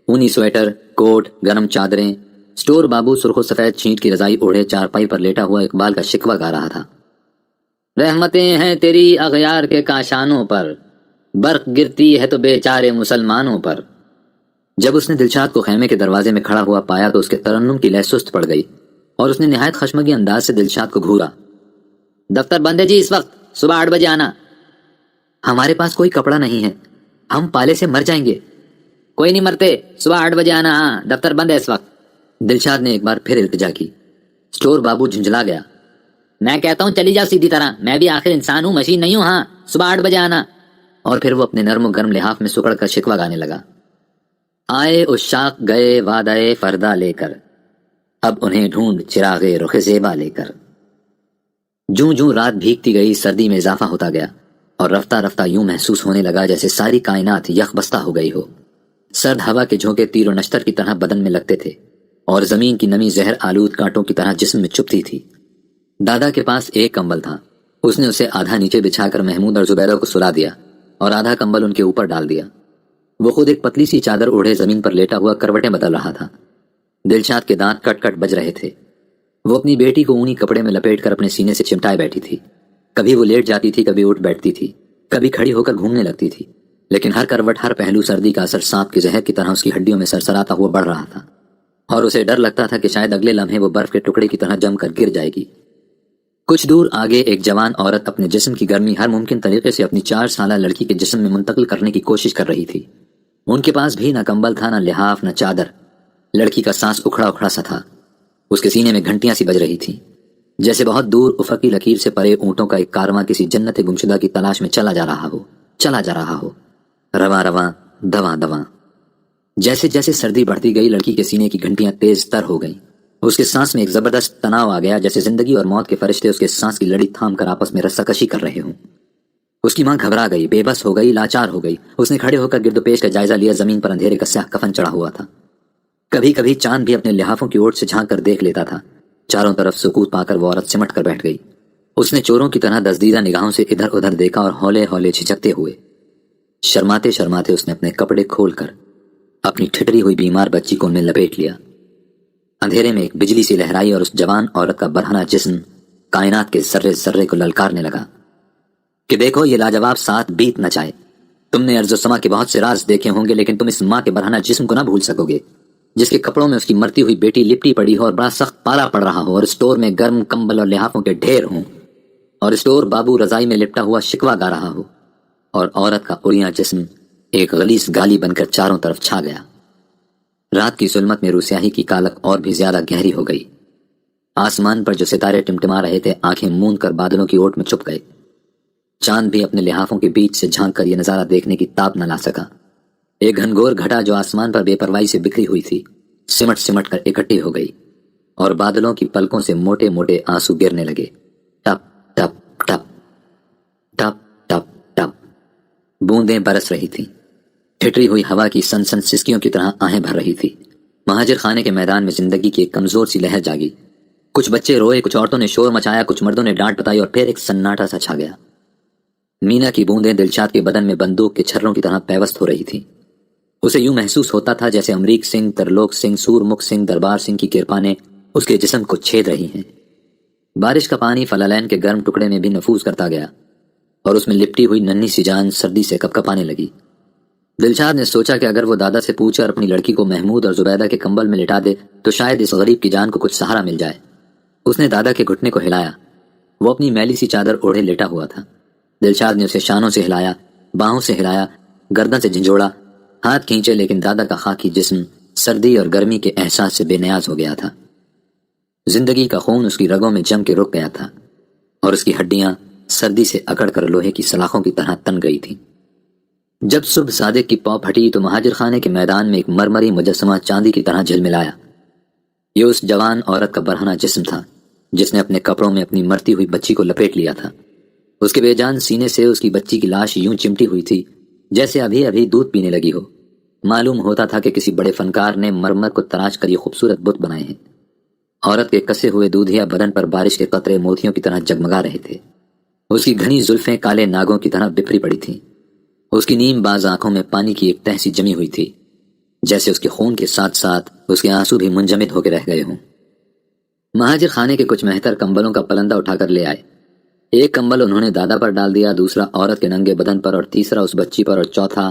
اونی سویٹر، کوٹ، گرم چادریں۔ اسٹور بابو سرخ و سفید چھینٹ کی رضائی اوڑھے چارپائی پر لیٹا ہوا اقبال کا شکوہ گا رہا تھا۔ رحمتیں ہیں تیری اغیار کے کاشانوں پر، برق گرتی ہے تو بیچارے مسلمانوں پر۔ جب اس نے دلشاد کو خیمے کے دروازے میں کھڑا ہوا پایا تو اس کے ترنم کی لے سست پڑ گئی، اور اس نے نہایت خشمگی انداز سے دلشاد کو گھورا۔ دفتر بند ہے جی اس وقت، صبح 8 بجے آنا۔ ہمارے پاس کوئی کپڑا نہیں ہے، ہم پالے سے مر جائیں گے۔ کوئی نہیں مرتے، صبح 8 بجے آنا، ہاں دفتر بند ہے اس وقت۔ دلشاد نے ایک بار پھر التجا کی۔ اسٹور بابو جھنجھلا گیا۔ میں کہتا ہوں چلی جاؤ سیدھی طرح، میں بھی آخر انسان ہوں، مشین نہیں ہوں، ہاں صبح 8 بجے آنا۔ اور پھر وہ اپنے نرم و گرم لحاف میں سکڑ کر شکوہ گانے لگا۔ آئے عشاق گئے وعدہ فردا لے کر، اب انہیں ڈھونڈ چراغ رخ زیبا لے کر۔ جوں جوں رات بھیگتی گئی سردی میں اضافہ ہوتا گیا، اور رفتہ رفتہ یوں محسوس ہونے لگا جیسے ساری کائنات یخ بستہ ہو گئی ہو۔ سرد ہوا کے جھونکے تیر و نشتر کی طرح بدن میں لگتے تھے، اور زمین کی نمی زہر آلود کانٹوں کی طرح جسم میں چپتی تھی۔ دادا کے پاس ایک کمبل تھا، اس نے اسے آدھا نیچے بچھا کر محمود اور زبیدہ کو سلا دیا، اور آدھا کمبل ان کے اوپر ڈال دیا۔ وہ خود ایک پتلی سی چادر اوڑھے زمین پر لیٹا ہوا کروٹیں بدل رہا تھا۔ دلشاد کے دانت کٹ کٹ بج رہے تھے۔ وہ اپنی بیٹی کو اونی کپڑے میں لپیٹ کر اپنے سینے سے چمٹائے بیٹھی تھی۔ کبھی وہ لیٹ جاتی تھی، کبھی اٹھ بیٹھتی تھی، کبھی کھڑی ہو کر گھومنے لگتی تھی، لیکن ہر کروٹ، ہر پہلو سردی کا اثر سانپ کے زہر کی طرح اس کی ہڈیوں میں سرسراتا ہوا بڑھ رہا تھا، اور اسے ڈر لگتا تھا کہ شاید اگلے لمحے وہ برف کے ٹکڑے کی طرح جم کر گر جائے گی۔ کچھ دور آگے ایک جوان عورت اپنے جسم کی گرمی ہر ممکن طریقے سے اپنی 4 سالہ لڑکی کے جسم میں منتقل کرنے کی کوشش کر رہی تھی۔ ان کے پاس بھی نہ کمبل تھا، نہ لحاف، نہ چادر۔ لڑکی کا سانس اکھڑا اکھڑا سا تھا، اس کے سینے میں گھنٹیاں سی بج رہی تھیں، جیسے بہت دور افقی لکیر سے پرے اونٹوں کا ایک کارواں کسی جنت گمشدہ کی تلاش میں چلا جا رہا ہو، رواں رواں، دواں دواں۔ جیسے جیسے سردی بڑھتی گئی، لڑکی کے سینے کی گھنٹیاں تیز تر ہو گئیں۔ اس کے سانس میں ایک زبردست تناؤ آ گیا، جیسے زندگی اور موت کے فرشتے اس کے سانس کی لڑی تھام کر آپس میں رسہ کشی کر رہے ہوں۔ اس کی ماں گھبرا گئی، بے بس ہو گئی، لاچار ہو گئی۔ اس نے کھڑے ہو کر گرد و پیش کا جائزہ لیا۔ زمین پر اندھیرے کا سیاہ کفن چڑھا ہوا تھا۔ کبھی کبھی چاند بھی اپنے لحافوں کی اوٹ سے جھانک کر دیکھ لیتا تھا۔ چاروں طرف سکوت پا کر وہ عورت سمٹ کر بیٹھ گئی۔ اس نے چوروں کی طرح دزدیدہ نگاہوں سے ادھر ادھر دیکھا، اور ہولے ہولے جھجکتے ہوئے، شرماتے شرماتے اس نے اپنے کپڑے کھول کر اپنی ٹھٹری ہوئی بیمار بچی کو ان میں لپیٹ لیا۔ اندھیرے میں ایک بجلی سی لہرائی، اور اس جوان عورت کا برہنہ جسم کائنات کے ذرے ذرے کو للکارنے لگا کہ دیکھو، یہ لاجواب ساتھ بیت نہ جائے۔ تم نے ارض و سما کے بہت سے راز دیکھے ہوں گے، لیکن تم اس ماں کے برہنہ جسم کو نہ بھول سکو گے، جس کے کپڑوں میں اس کی مرتی ہوئی بیٹی لپٹی پڑی ہو، اور بڑا سخت پالا پڑ رہا ہو، اور اسٹور میں گرم کمبل اور لحافوں کے ڈھیر ہوں، اور اسٹور بابو رضائی میں لپٹا ہوا شکوہ گا رہا ہو۔ اور عورت کا عریاں جسم ایک غلیظ گالی بن کر چاروں طرف چھا گیا۔ رات کی ظلمت میں روسیاہی کی کالک اور بھی زیادہ گہری ہو گئی۔ آسمان پر جو ستارے ٹمٹما رہے تھے آنکھیں موند کر بادلوں کی اوٹ میں چھپ گئے۔ چاند بھی اپنے لحافوں کے بیچ سے جھانک کر یہ نظارہ دیکھنے کی تاب نہ لا سکا۔ ایک گھنگور گھٹا جو آسمان پر بے پرواہی سے بکھری ہوئی تھی سمٹ سمٹ کر اکٹھی ہو گئی اور بادلوں کی پلکوں سے موٹے موٹے آنسو گرنے لگے۔ ٹپ ٹپ ٹپ ٹپ ٹپ ٹپ بوندیں برس رہی تھیں۔ ٹھٹری ہوئی ہوا کی سن سن سسکیوں کی طرح آہیں بھر رہی تھی۔ مہاجر خانے کے میدان میں زندگی کی ایک کمزور سی لہر جاگی۔ کچھ بچے روئے، کچھ عورتوں نے شور مچایا، کچھ مردوں نے ڈانٹ بتائی اور پھر ایک سناٹا سا چھا گیا۔ مینا کی بوندیں دلشاد کے بدن میں بندوق کے چھروں کی طرح پیوست ہو رہی تھیں۔ اسے یوں محسوس ہوتا تھا جیسے امریک سنگھ، ترلوک سنگھ، سورمکھ سنگھ، دربار سنگھ کی کرپانیں اس کے جسم کو چھید رہی ہیں۔ بارش کا پانی فلالین کے گرم ٹکڑے میں بھی نفوذ کرتا گیا اور اس میں لپٹی ہوئی ننھی سی جان سردی سے کپکپانے لگی۔ دلشاد نے سوچا کہ اگر وہ دادا سے پوچھے اور اپنی لڑکی کو محمود اور زبیدہ کے کمبل میں لٹا دے تو شاید اس غریب کی جان کو کچھ سہارا مل جائے۔ اس نے دادا کے گھٹنے کو ہلایا۔ وہ اپنی میلی سی چادر اوڑھے لیٹا ہوا تھا۔ دلشاد نے اسے شانوں سے ہلایا، باہوں سے ہلایا، گردن سے جھنجھوڑا، ہاتھ کھینچے، لیکن دادا کا خاکی جسم سردی اور گرمی کے احساس سے بے نیاز ہو گیا تھا۔ زندگی کا خون اس کی رگوں میں جم کے رک گیا تھا اور اس کی ہڈیاں سردی سے اکڑ کر لوہے کی سلاخوں کی طرح تن گئی تھیں۔ جب صبح صادق کی پاؤں پھٹی تو مہاجر خانے کے میدان میں ایک مرمری مجسمہ چاندی کی طرح جھلملایا۔ یہ اس جوان عورت کا برہنہ جسم تھا جس نے اپنے کپڑوں میں اپنی مرتی ہوئی بچی کو لپیٹ لیا تھا۔ اس کے بے جان سینے سے اس کی بچی کی لاش یوں چمٹی ہوئی تھی جیسے ابھی ابھی دودھ پینے لگی ہو۔ معلوم ہوتا تھا کہ کسی بڑے فنکار نے مرمر کو تراش کر یہ خوبصورت بت بنائے ہیں۔ عورت کے کسے ہوئے دودھیا بدن پر بارش کے قطرے موتیوں کی طرح جگمگا رہے تھے۔ اس کی گھنی زلفیں کالے ناگوں کی طرح بکھری پڑی تھیں۔ اس کی نیم باز آنکھوں میں پانی کی ایک تہ سی جمی ہوئی تھی جیسے اس کے خون کے ساتھ ساتھ اس کے آنسو بھی منجمد ہو کے رہ گئے ہوں۔ مہاجر خانے کے کچھ مہتر کمبلوں کا پلندہ اٹھا کر لے آئے۔ ایک کمبل انہوں نے دادا پر ڈال دیا، دوسرا عورت کے ننگے بدن پر اور تیسرا اس بچی پر اور چوتھا،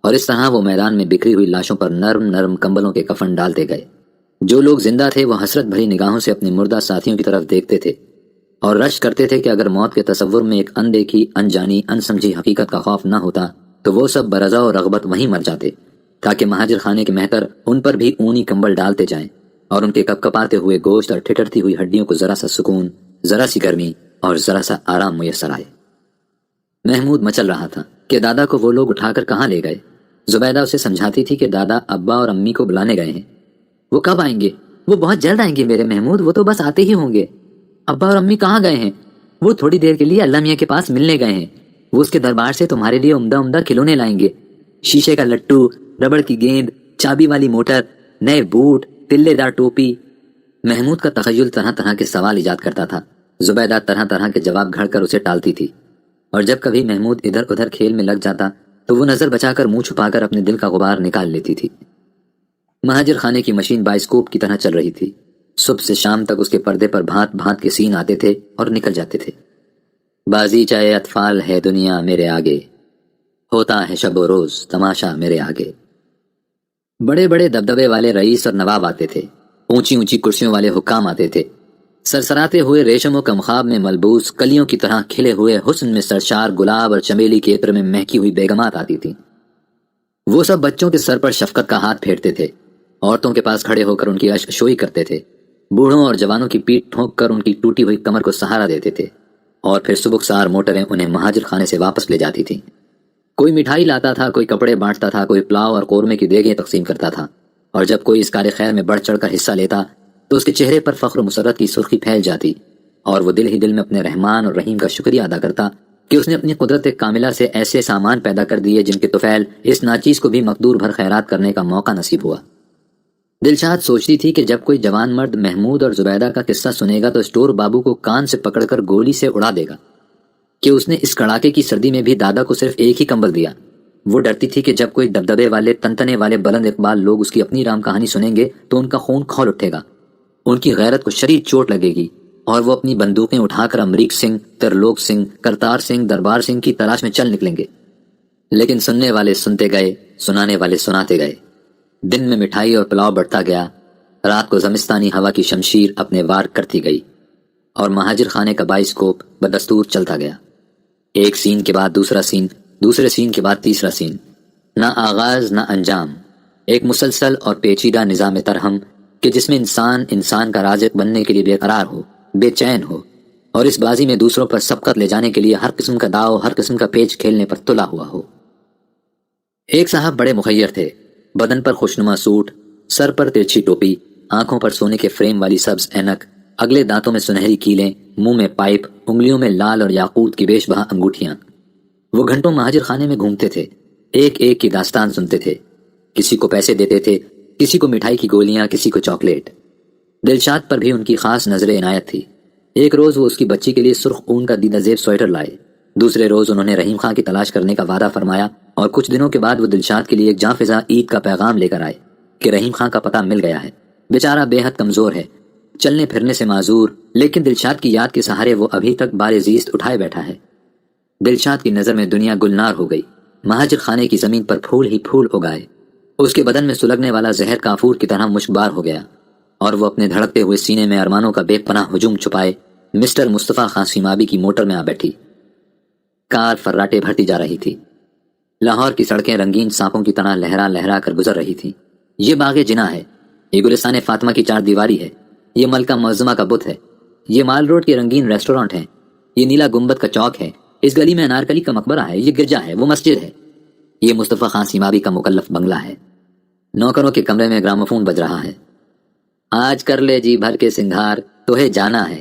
اور اس طرح وہ میدان میں بکھری ہوئی لاشوں پر نرم نرم کمبلوں کے کفن ڈالتے گئے۔ جو لوگ زندہ تھے وہ حسرت بھری نگاہوں سے اپنے مردہ ساتھیوں کی طرف دیکھتے تھے اور رشک کرتے تھے کہ اگر موت کے تصور میں ایک اندیکھی، انجانی، انسمجھی حقیقت کا خوف نہ ہوتا تو وہ سب برضا و رغبت وہیں مر جاتے تاکہ مہاجر خانے کے مہتر ان پر بھی اونی کمبل ڈالتے جائیں اور ان کے کپکپاتے ہوئے گوشت اور ٹھٹرتی ہوئی ہڈیوں کو ذرا سا سکون، ذرا سی گرمی اور ذرا سا آرام میسر آئے۔ محمود مچل رہا تھا کہ دادا کو وہ لوگ اٹھا کر کہاں لے گئے۔ زبیدہ اسے سمجھاتی تھی کہ دادا ابا اور امی کو بلانے گئے ہیں۔ وہ کب آئیں گے؟ وہ بہت جلد آئیں گے میرے محمود، وہ تو بس آتے ہی ہوں گے۔ ابا اور امی کہاں گئے ہیں؟ وہ تھوڑی دیر کے لیے اللہ میاں کے پاس ملنے گئے ہیں۔ وہ اس کے دربار سے تمہارے لیے عمدہ عمدہ کھلونے لائیں گے، شیشے کا لٹو، ربڑ کی گیند، چابی والی موٹر، نئے بوٹ، تلے دار ٹوپی۔ محمود کا تخیل طرح طرح کے سوال ایجاد کرتا تھا۔ زبیدہ طرح طرح کے جواب گھڑ کر اسے ٹالتی تھی اور جب کبھی محمود ادھر ادھر کھیل میں لگ جاتا تو وہ نظر بچا کر منہ چھپا کر اپنے دل کا غبار نکال لیتی تھی۔ مہاجر خانے کی مشین بائسکوپ کی طرح چل رہی تھی۔ صبح سے شام تک اس کے پردے پر بھانت بھانت کے سین آتے تھے اور نکل جاتے تھے۔ بازی چاہے اطفال ہے دنیا میرے آگے، ہوتا ہے شب و روز تماشا میرے آگے۔ بڑے بڑے دبدبے والے رئیس اور نواب آتے تھے، اونچی اونچی کرسیوں والے حکام آتے تھے، سرسراتے ہوئے ریشم و کمخاب میں ملبوس کلیوں کی طرح کھلے ہوئے حسن میں سرشار گلاب اور چمیلی کے عطر میں مہکی ہوئی بیگمات آتی تھیں۔ وہ سب بچوں کے سر پر شفقت کا ہاتھ پھیرتے تھے، عورتوں کے پاس کھڑے ہو کر ان کی اشکشوئی کرتے تھے، بوڑھوں اور جوانوں کی پیٹھ ٹھونک کر ان کی ٹوٹی ہوئی کمر کو سہارا دیتے تھے، اور پھر صبح سار موٹریں انہیں مہاجر خانے سے واپس لے جاتی تھیں۔ کوئی مٹھائی لاتا تھا، کوئی کپڑے بانٹتا تھا، کوئی پلاؤ اور قورمے کی دیگیں تقسیم کرتا تھا، اور جب کوئی اس کار خیر میں بڑھ چڑھ کر حصہ لیتا تو اس کے چہرے پر فخر و مسرت کی سرخی پھیل جاتی اور وہ دل ہی دل میں اپنے رحمان اور رحیم کا شکریہ ادا کرتا کہ اس نے اپنی قدرت کاملہ سے ایسے سامان پیدا کر دیے جن کے طفیل اس ناچیز کو بھی مقدور بھر خیرات کرنے کا موقع نصیب ہوا۔ دلشاد سوچتی تھی کہ جب کوئی جوان مرد محمود اور زبیدہ کا قصہ سنے گا تو اسٹور بابو کو کان سے پکڑ کر گولی سے اڑا دے گا کہ اس نے اس کڑاکے کی سردی میں بھی دادا کو صرف ایک ہی کمبل دیا۔ وہ ڈرتی تھی کہ جب کوئی دبدبے والے، تنتنے والے بلند اقبال لوگ اس کی اپنی رام کہانی سنیں گے تو ان کا خون کھول اٹھے گا، ان کی غیرت کو شدید چوٹ لگے گی اور وہ اپنی بندوقیں اٹھا کر امریک سنگھ، ترلوک سنگھ، کرتار سنگھ، دربار سنگھ کی تلاش میں چل نکلیں گے۔ لیکن سننے والے سنتے گئے، سنانے والے سناتے گئے۔ دن میں مٹھائی اور پلاؤ بڑھتا گیا، رات کو زمستانی ہوا کی شمشیر اپنے وار کرتی گئی اور مہاجر خانے کا بائسکوپ بدستور چلتا گیا۔ ایک سین کے بعد دوسرا سین دوسرے سین کے بعد تیسرا سین، نہ آغاز نہ انجام، ایک مسلسل اور پیچیدہ نظام ترہم کہ جس میں انسان کا رازق بننے کے لیے بے قرار ہو، بے چین ہو، اور اس بازی میں دوسروں پر سبقت لے جانے کے لیے ہر قسم کا داؤ، ہر قسم کا پیچ کھیلنے پر تلا ہوا ہو۔ ایک صاحب بڑے مخیر تھے، بدن پر خوشنما سوٹ، سر پر ترچھی ٹوپی، آنکھوں پر سونے کے فریم والی سبز اینک، اگلے دانتوں میں سنہری کیلیں، منہ میں پائپ، انگلیوں میں لال اور یاقوت کی بیش بہا انگوٹھیاں۔ وہ گھنٹوں مہاجر خانے میں گھومتے تھے، ایک ایک کی داستان سنتے تھے، کسی کو پیسے دیتے تھے، کسی کو مٹھائی کی گولیاں، کسی کو چاکلیٹ۔ دلشاد پر بھی ان کی خاص نظر عنایت تھی۔ ایک روز وہ اس کی بچی کے لیے سرخ اون کا دیدہ زیب سویٹر لائے، دوسرے روز انہوں نے رحیم خان کی تلاش کرنے کا وعدہ فرمایا، اور کچھ دنوں کے بعد وہ دلشاد کے لیے ایک جاں فضا عید کا پیغام لے کر آئے کہ رحیم خان کا پتہ مل گیا ہے، بیچارہ بے حد کمزور ہے، چلنے پھرنے سے معذور، لیکن دلشاد کی یاد کے سہارے وہ ابھی تک بار زیست اٹھائے بیٹھا ہے۔ دلشاد کی نظر میں دنیا گلنار ہو گئی، مہاجر خانے کی زمین پر پھول ہی پھول اگائے، اس کے بدن میں سلگنے والا زہر کافور کی طرح مشکبار ہو گیا، اور وہ اپنے دھڑکتے ہوئے سینے میں ارمانوں کا بے پناہ ہجوم چھپائے مسٹر مصطفیٰ خان سیمابی کی موٹر میں آ بیٹھی۔ کار فراٹے بھرتی جا رہی تھی، لاہور کی سڑکیں رنگین سانپوں کی طرح لہرا لہرا کر گزر رہی تھیں۔ یہ باغ جناح ہے، یہ گلستان فاطمہ کی چار دیواری ہے، یہ ملکہ معظمہ کا بت ہے، یہ مال روڈ کے رنگین ریسٹورانٹ ہیں، یہ نیلا گنبد کا چوک ہے، اس گلی میں انارکلی کا مقبرہ ہے، یہ گرجا ہے، وہ مسجد ہے، یہ مصطفیٰ خان سیمابی کا مکلف بنگلہ ہے۔ نوکروں کے کمرے میں گراموفون بج رہا ہے۔ آج کر لے جی بھر کے سنگھار، تمہیں جانا ہے،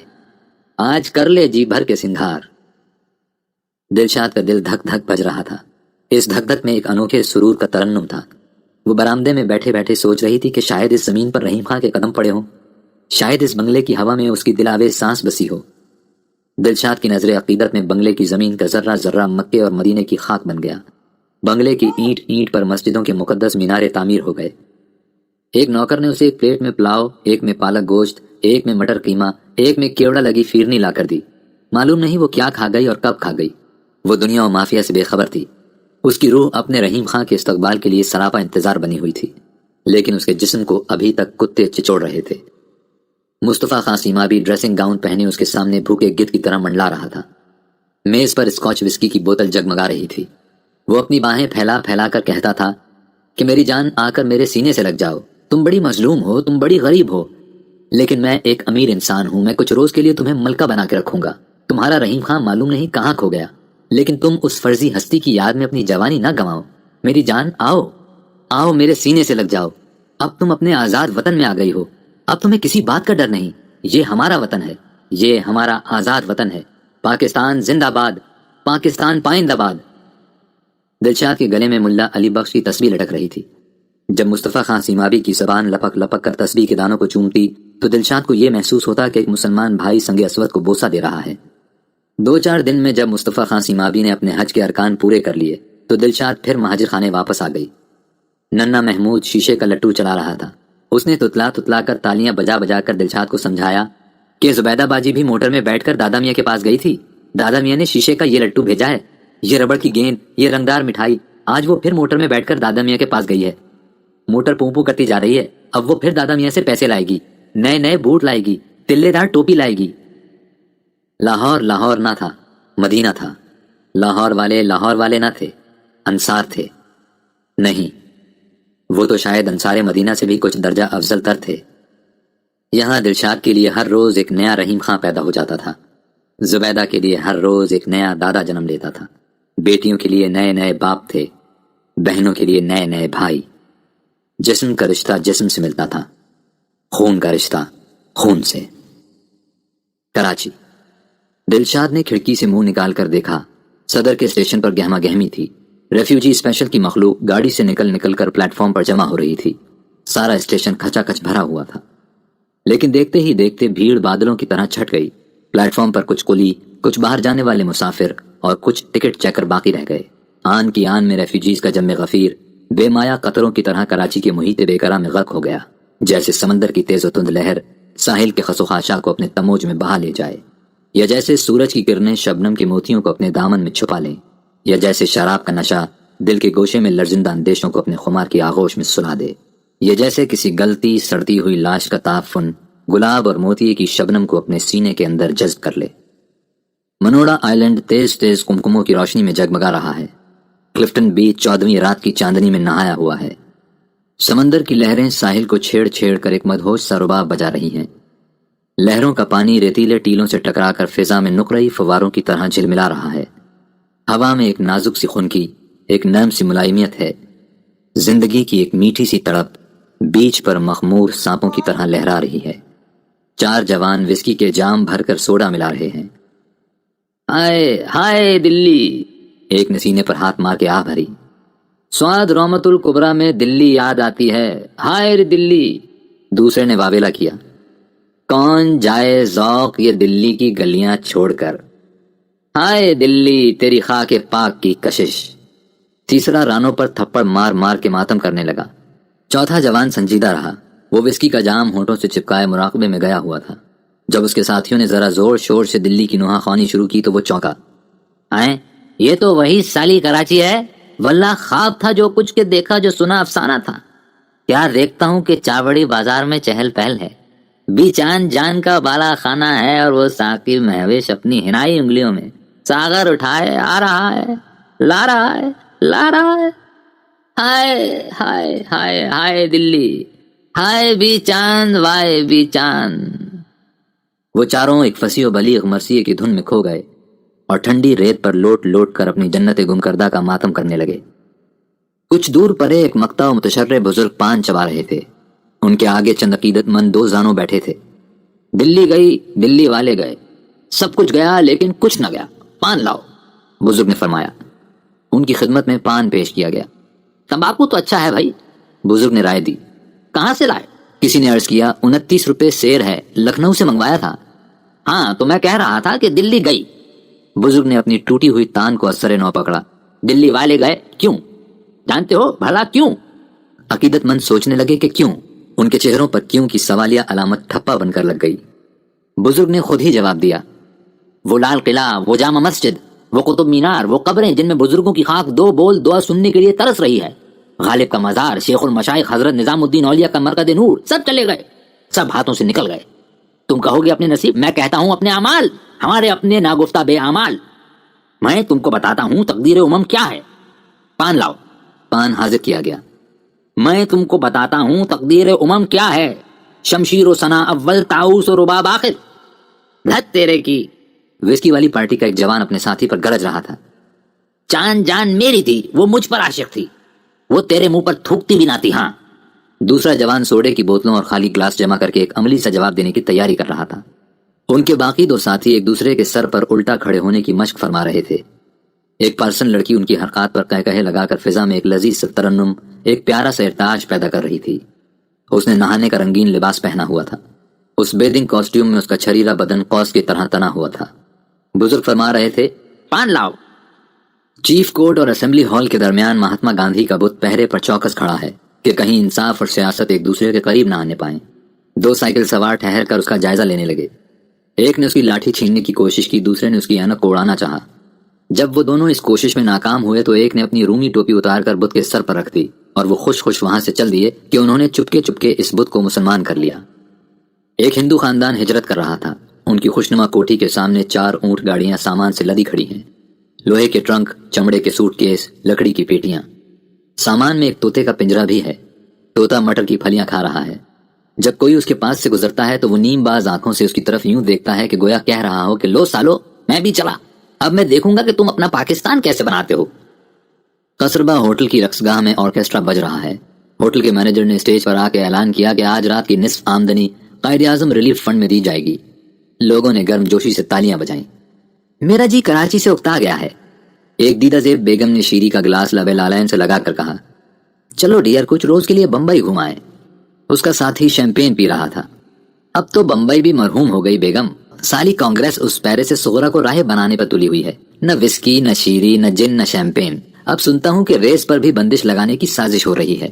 آج کر لے جی بھر کے سنگھار۔ دلشاد کا دل دھک دھک بج رہا تھا، اس دھک دھک میں ایک انوکھے سرور کا ترنم تھا۔ وہ برآمدے میں بیٹھے بیٹھے سوچ رہی تھی کہ شاید اس زمین پر رحیم خان کے قدم پڑے ہوں، شاید اس بنگلے کی ہوا میں اس کی دلاویز سانس بسی ہو۔ دلشاد کی نظر عقیدت میں بنگلے کی زمین کا ذرہ ذرہ مکے اور مدینے کی خاک بن گیا۔ بنگلے کی اینٹ اینٹ پر مسجدوں کے مقدس مینارے تعمیر ہو گئے۔ ایک نوکر نے اسے ایک پلیٹ میں پلاؤ، ایک میں پالک گوشت، ایک میں مٹر قیمہ، ایک میں کیوڑا لگی فیرنی لا کر دی۔ معلوم نہیں وہ کیا کھا گئی اور کب کھا گئی۔ وہ دنیا و مافیا سے بے خبر تھی۔ اس کی روح اپنے رحیم خان کے استقبال کے لیے سراپا انتظار بنی ہوئی تھی، لیکن اس کے جسم کو ابھی تک کتے چچوڑ رہے تھے۔ مصطفیٰ خان سیمابی ڈریسنگ گاؤن پہنے اس کے سامنے بھوکے گدھ کی طرح منڈلا رہا تھا۔ میز پر اسکاچ وسکی کی بوتل جگمگا رہی تھی۔ وہ اپنی باہیں پھیلا پھیلا کر کہتا تھا کہ میری جان آ کر میرے سینے سے لگ جاؤ، تم بڑی مظلوم ہو، تم بڑی غریب ہو، لیکن میں ایک امیر انسان ہوں، میں کچھ روز کے لیے تمہیں ملکہ بنا کے رکھوں گا۔ تمہارا رحیم خان معلوم نہیں کہاں کھو گیا، لیکن تم اس فرضی ہستی کی یاد میں اپنی جوانی نہ گنواؤ۔ میری جان آؤ، آؤ میرے سینے سے لگ جاؤ۔ اب تم اپنے آزاد وطن میں آ گئی ہو، اب تمہیں کسی بات کا ڈر نہیں۔ یہ ہمارا وطن ہے، یہ ہمارا آزاد وطن ہے۔ پاکستان زندہ باد، پاکستان پائندہ باد۔ دلشاد کے گلے میں ملا علی بخش کی تسبیح لٹک رہی تھی۔ جب مصطفیٰ خان سیمابی کی زبان لپک لپک کر تسبیح کے دانوں کو چومتی تو دلشاد کو یہ محسوس ہوتا کہ ایک مسلمان بھائی سنگ اسود کو بوسہ دے رہا ہے۔ 2-4 دن میں جب مصطفیٰ خان سیمابی نے اپنے حج کے ارکان پورے کر لیے تو دلشاد پھر مہاجر خانے واپس آ گئی۔ ننا محمود شیشے کا لٹو چلا رہا تھا۔ اس نے تتلا تتلا کر تالیاں بجا بجا کر دلشاد کو سمجھایا کہ زبیدہ باجی بھی موٹر میں بیٹھ کر دادا میاں کے پاس گئی تھی، دادا میاں نے شیشے کا یہ لٹو بھیجا ہے، یہ ربڑ کی گیند، یہ رنگدار مٹھائی، آج وہ پھر موٹر میں بیٹھ کر دادا میاں کے پاس گئی ہے۔ موٹر پوں کرتی جا رہی ہے، اب وہ پھر دادا میاں سے پیسے لائے گی، نئے نئے بوٹ لائے گی، تلے دار ٹوپی لائے گی۔ لاہور لاہور نہ تھا، مدینہ تھا۔ لاہور والے نہ تھے، انصار تھے۔ نہیں، وہ تو شاید انصار مدینہ سے بھی کچھ درجہ افضل تر تھے۔ یہاں دلشاد کے لیے ہر روز ایک نیا رحیم خان پیدا ہو جاتا تھا، زبیدہ کے لیے ہر روز ایک نیا دادا جنم لیتا تھا، بیٹیوں کے لیے نئے نئے باپ تھے، بہنوں کے لیے نئے نئے بھائی۔ جسم کا رشتہ جسم سے ملتا تھا، خون کا رشتہ خون سے۔ کراچی۔ دلشاد نے کھڑکی سے منہ نکال کر دیکھا، صدر کے اسٹیشن پر گہما گہمی تھی۔ ریفیوجی اسپیشل کی مخلوق گاڑی سے نکل کر پلیٹ فارم پر جمع ہو رہی تھی۔ سارا اسٹیشن کھچا کھچ بھرا ہوا تھا، لیکن دیکھتے ہی دیکھتے بھیڑ بادلوں کی طرح چھٹ گئی۔ پلیٹ فارم پر کچھ کلی، کچھ باہر جانے والے مسافر اور کچھ ٹکٹ چیکر باقی رہ گئے۔ آن کی آن میں ریفیوجیز کا جم غفیر بے مایا قطروں کی طرح کراچی کے محیط بیکرا میں غرق ہو گیا، جیسے سمندر کی تیز و تند لہر ساحل کے خس و خاشاک کو اپنے تموج میں بہا لے جائے، یا جیسے سورج کی کرنیں شبنم کے موتیوں کو اپنے دامن میں چھپا لیں، یا جیسے شراب کا نشہ دل کے گوشے میں لرزندہ اندیشوں کو اپنے خمار کی آغوش میں سلا دے، یا جیسے کسی گلتی سڑتی ہوئی لاش کا تعفن گلاب اور موتی کی شبنم کو اپنے سینے کے اندر جذب کر لے۔ منوڑا آئی لینڈ تیز تیز کمکموں کی روشنی میں جگمگا رہا ہے۔ کلفٹن بیچ 14ویں رات کی چاندنی میں نہایا ہوا ہے۔ سمندر کی لہریں ساحل کو چھیڑ چھیڑ کر ایک مدہوش سا رباب بجا رہی ہیں۔ لہروں کا پانی ریتیلے ٹیلوں سے ٹکرا کر فضا میں نقرئی فواروں کی طرح جھلملا رہا ہے۔ ہوا میں ایک نازک سی خنکی، ایک نرم سی ملائمیت ہے۔ زندگی کی ایک میٹھی سی تڑپ بیچ پر مخمور سانپوں کی طرح لہرا رہی ہے۔ 4 جوان وسکی کے جام بھر کر سوڈا ملا رہے ہیں۔ ہائے ہائے دلی، ایک نے سینے پر ہاتھ مار کے آہ بھری۔ سواد رحمت الکبریٰ میں دلی یاد آتی ہے، ہائے رے دلی۔ دوسرے نے واویلا کیا، کون جائے ذوق یہ دلی کی گلیاں چھوڑ کر، ہائے دلی تیری خاک پاک کی کشش۔ تیسرا رانوں پر تھپڑ مار مار کے ماتم کرنے لگا۔ چوتھا جوان سنجیدہ رہا، وہ وسکی کا جام ہونٹوں سے چپکائے مراقبے میں گیا ہوا تھا۔ جب اس کے ساتھیوں نے ذرا زور شور سے دلی کی نوحہ خوانی شروع کی تو وہ چونکا۔ آئیں، یہ تو وہی سالی کراچی ہے، واللہ خواب تھا جو کچھ کے دیکھا جو سنا افسانہ تھا۔ کیا دیکھتا ہوں کہ چاوڑی بازار میں چہل پہل ہے، بیچان جان کا بالا خانہ ہے، اور وہ ساقی مہوش اپنی ہنائی انگلیوں میں ساغر اٹھائے آ رہا ہے، لا رہا ہے، لا رہا ہے۔ ہائے ہائے ہائے ہائے دلی، ہائے بی چاند وائے بی چاند۔ وہ چاروں ایک فصیح و بلیغ مرثیے کی دھن میں کھو گئے اور ٹھنڈی ریت پر لوٹ لوٹ کر اپنی جنت گم کردہ کا ماتم کرنے لگے۔ کچھ دور پرے ایک مقطع و متشرع بزرگ پان چبا رہے تھے۔ ان کے آگے چند عقیدت مند 2 زانوں بیٹھے تھے۔ دلی گئی، دلی والے گئے، سب کچھ گیا لیکن کچھ نہ گیا، پان لاؤ، بزرگ نے فرمایا۔ ان کی خدمت میں پان پیش کیا گیا۔ تمباکو تو اچھا ہے بھائی، بزرگ نے رائے دی۔ کہاں سے لائے؟ کسی نے عرض کیا 29 روپے سیر ہے، لکھنؤ سے منگوایا تھا۔ ہاں تو میں کہہ رہا تھا کہ دلی گئی۔ بزرگ نے اپنی ٹوٹی ہوئی تان کو اثر نو پکڑا۔ دلی والے گئے کیوں؟ جانتے ہو بھلا کیوں؟ عقیدت مند سوچنے لگے کہ کیوں۔ ان کے چہروں پر کیوں کی سوالیہ علامت ٹھپا بن کر لگ گئی۔ بزرگ نے خود ہی جواب دیا، وہ لال قلعہ، وہ جامع مسجد، وہ قطب مینار، وہ قبریں جن میں بزرگوں کی خاک 2 بول دعا سننے کے لیے ترس رہی ہے، غالب کا مزار، شیخ المشائخ حضرت نظام الدین اولیاء کا مرکز نور، سب چلے گئے، سب ہاتھوں سے نکل گئے۔ تم کہو گے اپنے نصیب، میں کہتا ہوں اپنے اعمال، ہمارے اپنے ناگفتہ بے اعمال۔ میں تم کو بتاتا ہوں تقدیر امم کیا ہے۔ پان لاؤ۔ پان حاضر کیا گیا۔ میں تم کو بتاتا ہوں تقدیر امم کیا ہے، شمشیر و ثنا اول، طاؤس و رباب آخر۔ دھت تیرے کی۔ وسکی والی پارٹی کا ایک جوان اپنے ساتھی پر گرج رہا تھا۔ چاند جان میری تھی، وہ مجھ پر عاشق تھی، وہ تیرے منہ پر تھوکتی بھی نہ تھی۔ ہاں، دوسرا جوان سوڈے کی بوتلوں اور خالی گلاس جمع کر کے ایک عملی سا جواب دینے کی تیاری کر رہا تھا۔ ان کے باقی 2 ساتھی ایک دوسرے کے سر پر الٹا کھڑے ہونے کی مشق فرما رہے تھے۔ ایک پارسن لڑکی ان کی حرکات پر کہے لگا کر فضا میں ایک لذیذ سا ترنم، ایک پیارا سا ارتعاش پیدا کر رہی تھی۔ اس نے نہانے کا رنگین لباس پہنا ہوا تھا۔ اس بیدنگ کاسٹیوم میں اس کا چھریرا بدن قوس کی طرح تنا ہوا تھا۔ بزرگ فرما رہے تھے، پان لاؤ۔ چیف کورٹ اور اسمبلی ہال کے درمیان مہاتما گاندھی کا بت پہرے پر چوکس کھڑا ہے کہ کہیں انصاف اور سیاست ایک دوسرے کے قریب نہ آنے پائیں۔ 2 سائیکل سوار ٹھہر کر اس کا جائزہ لینے لگے۔ ایک نے اس کی لاٹھی چھیننے کی کوشش کی، دوسرے نے اس کی اینک کو اڑانا چاہا۔ جب وہ دونوں اس کوشش میں ناکام ہوئے تو ایک نے اپنی رومی ٹوپی اتار کر بت کے سر پر رکھ دی اور وہ خوش خوش وہاں سے چل دیے کہ انہوں نے چپکے چپکے اس بت کو مسلمان کر لیا۔ ایک ہندو خاندان ہجرت کر رہا تھا۔ ان کی خوشنما کوٹھی کے سامنے 4 اونٹ گاڑیاں سامان سے لدی کھڑی ہیں، لوہے کے ٹرنک، چمڑے کے سوٹ کیس، لکڑی کی پیٹیاں۔ سامان میں ایک طوطے کا پنجرا بھی ہے۔ طوطا مٹر کی پھلیاں کھا رہا ہے۔ جب کوئی اس کے پاس سے گزرتا ہے تو وہ نیم باز آنکھوں سے اس کی طرف یوں دیکھتا ہے کہ گویا کہہ رہا ہو کہ لو سالو، میں بھی چلا، اب میں دیکھوں گا کہ تم اپنا پاکستان کیسے بناتے ہو۔ قصربہ ہوٹل کی رقص گاہ میں آرکیسٹرا بج رہا ہے۔ ہوٹل کے مینیجر نے اسٹیج پر آ کے اعلان کیا کہ آج رات کی نصف آمدنی قائد اعظم ریلیف فنڈ میں دی جائے گی۔ لوگوں نے گرم جوشی سے تالیاں بجائیں۔ میرا جی کراچی سے اکتا گیا ہے، ایک دیدہ زیب بیگم نے شیری کا گلاس لبے لالین سے لگا کر کہا۔ چلو ڈیئر، کچھ روز کے لیے بمبئی گھمائیں۔ اس کا ساتھی شیمپین پی رہا تھا۔ اب تو بمبئی بھی مرحوم ہو گئی بیگم، سالی کانگریس اس پیرے سے صغرا کو راہب بنانے پر تلی ہوئی ہے، نہ وسکی، نہ شیری، نہ جن، نہ شیمپین۔ اب سنتا ہوں کہ ریس پر بھی بندش لگانے کی سازش ہو رہی ہے۔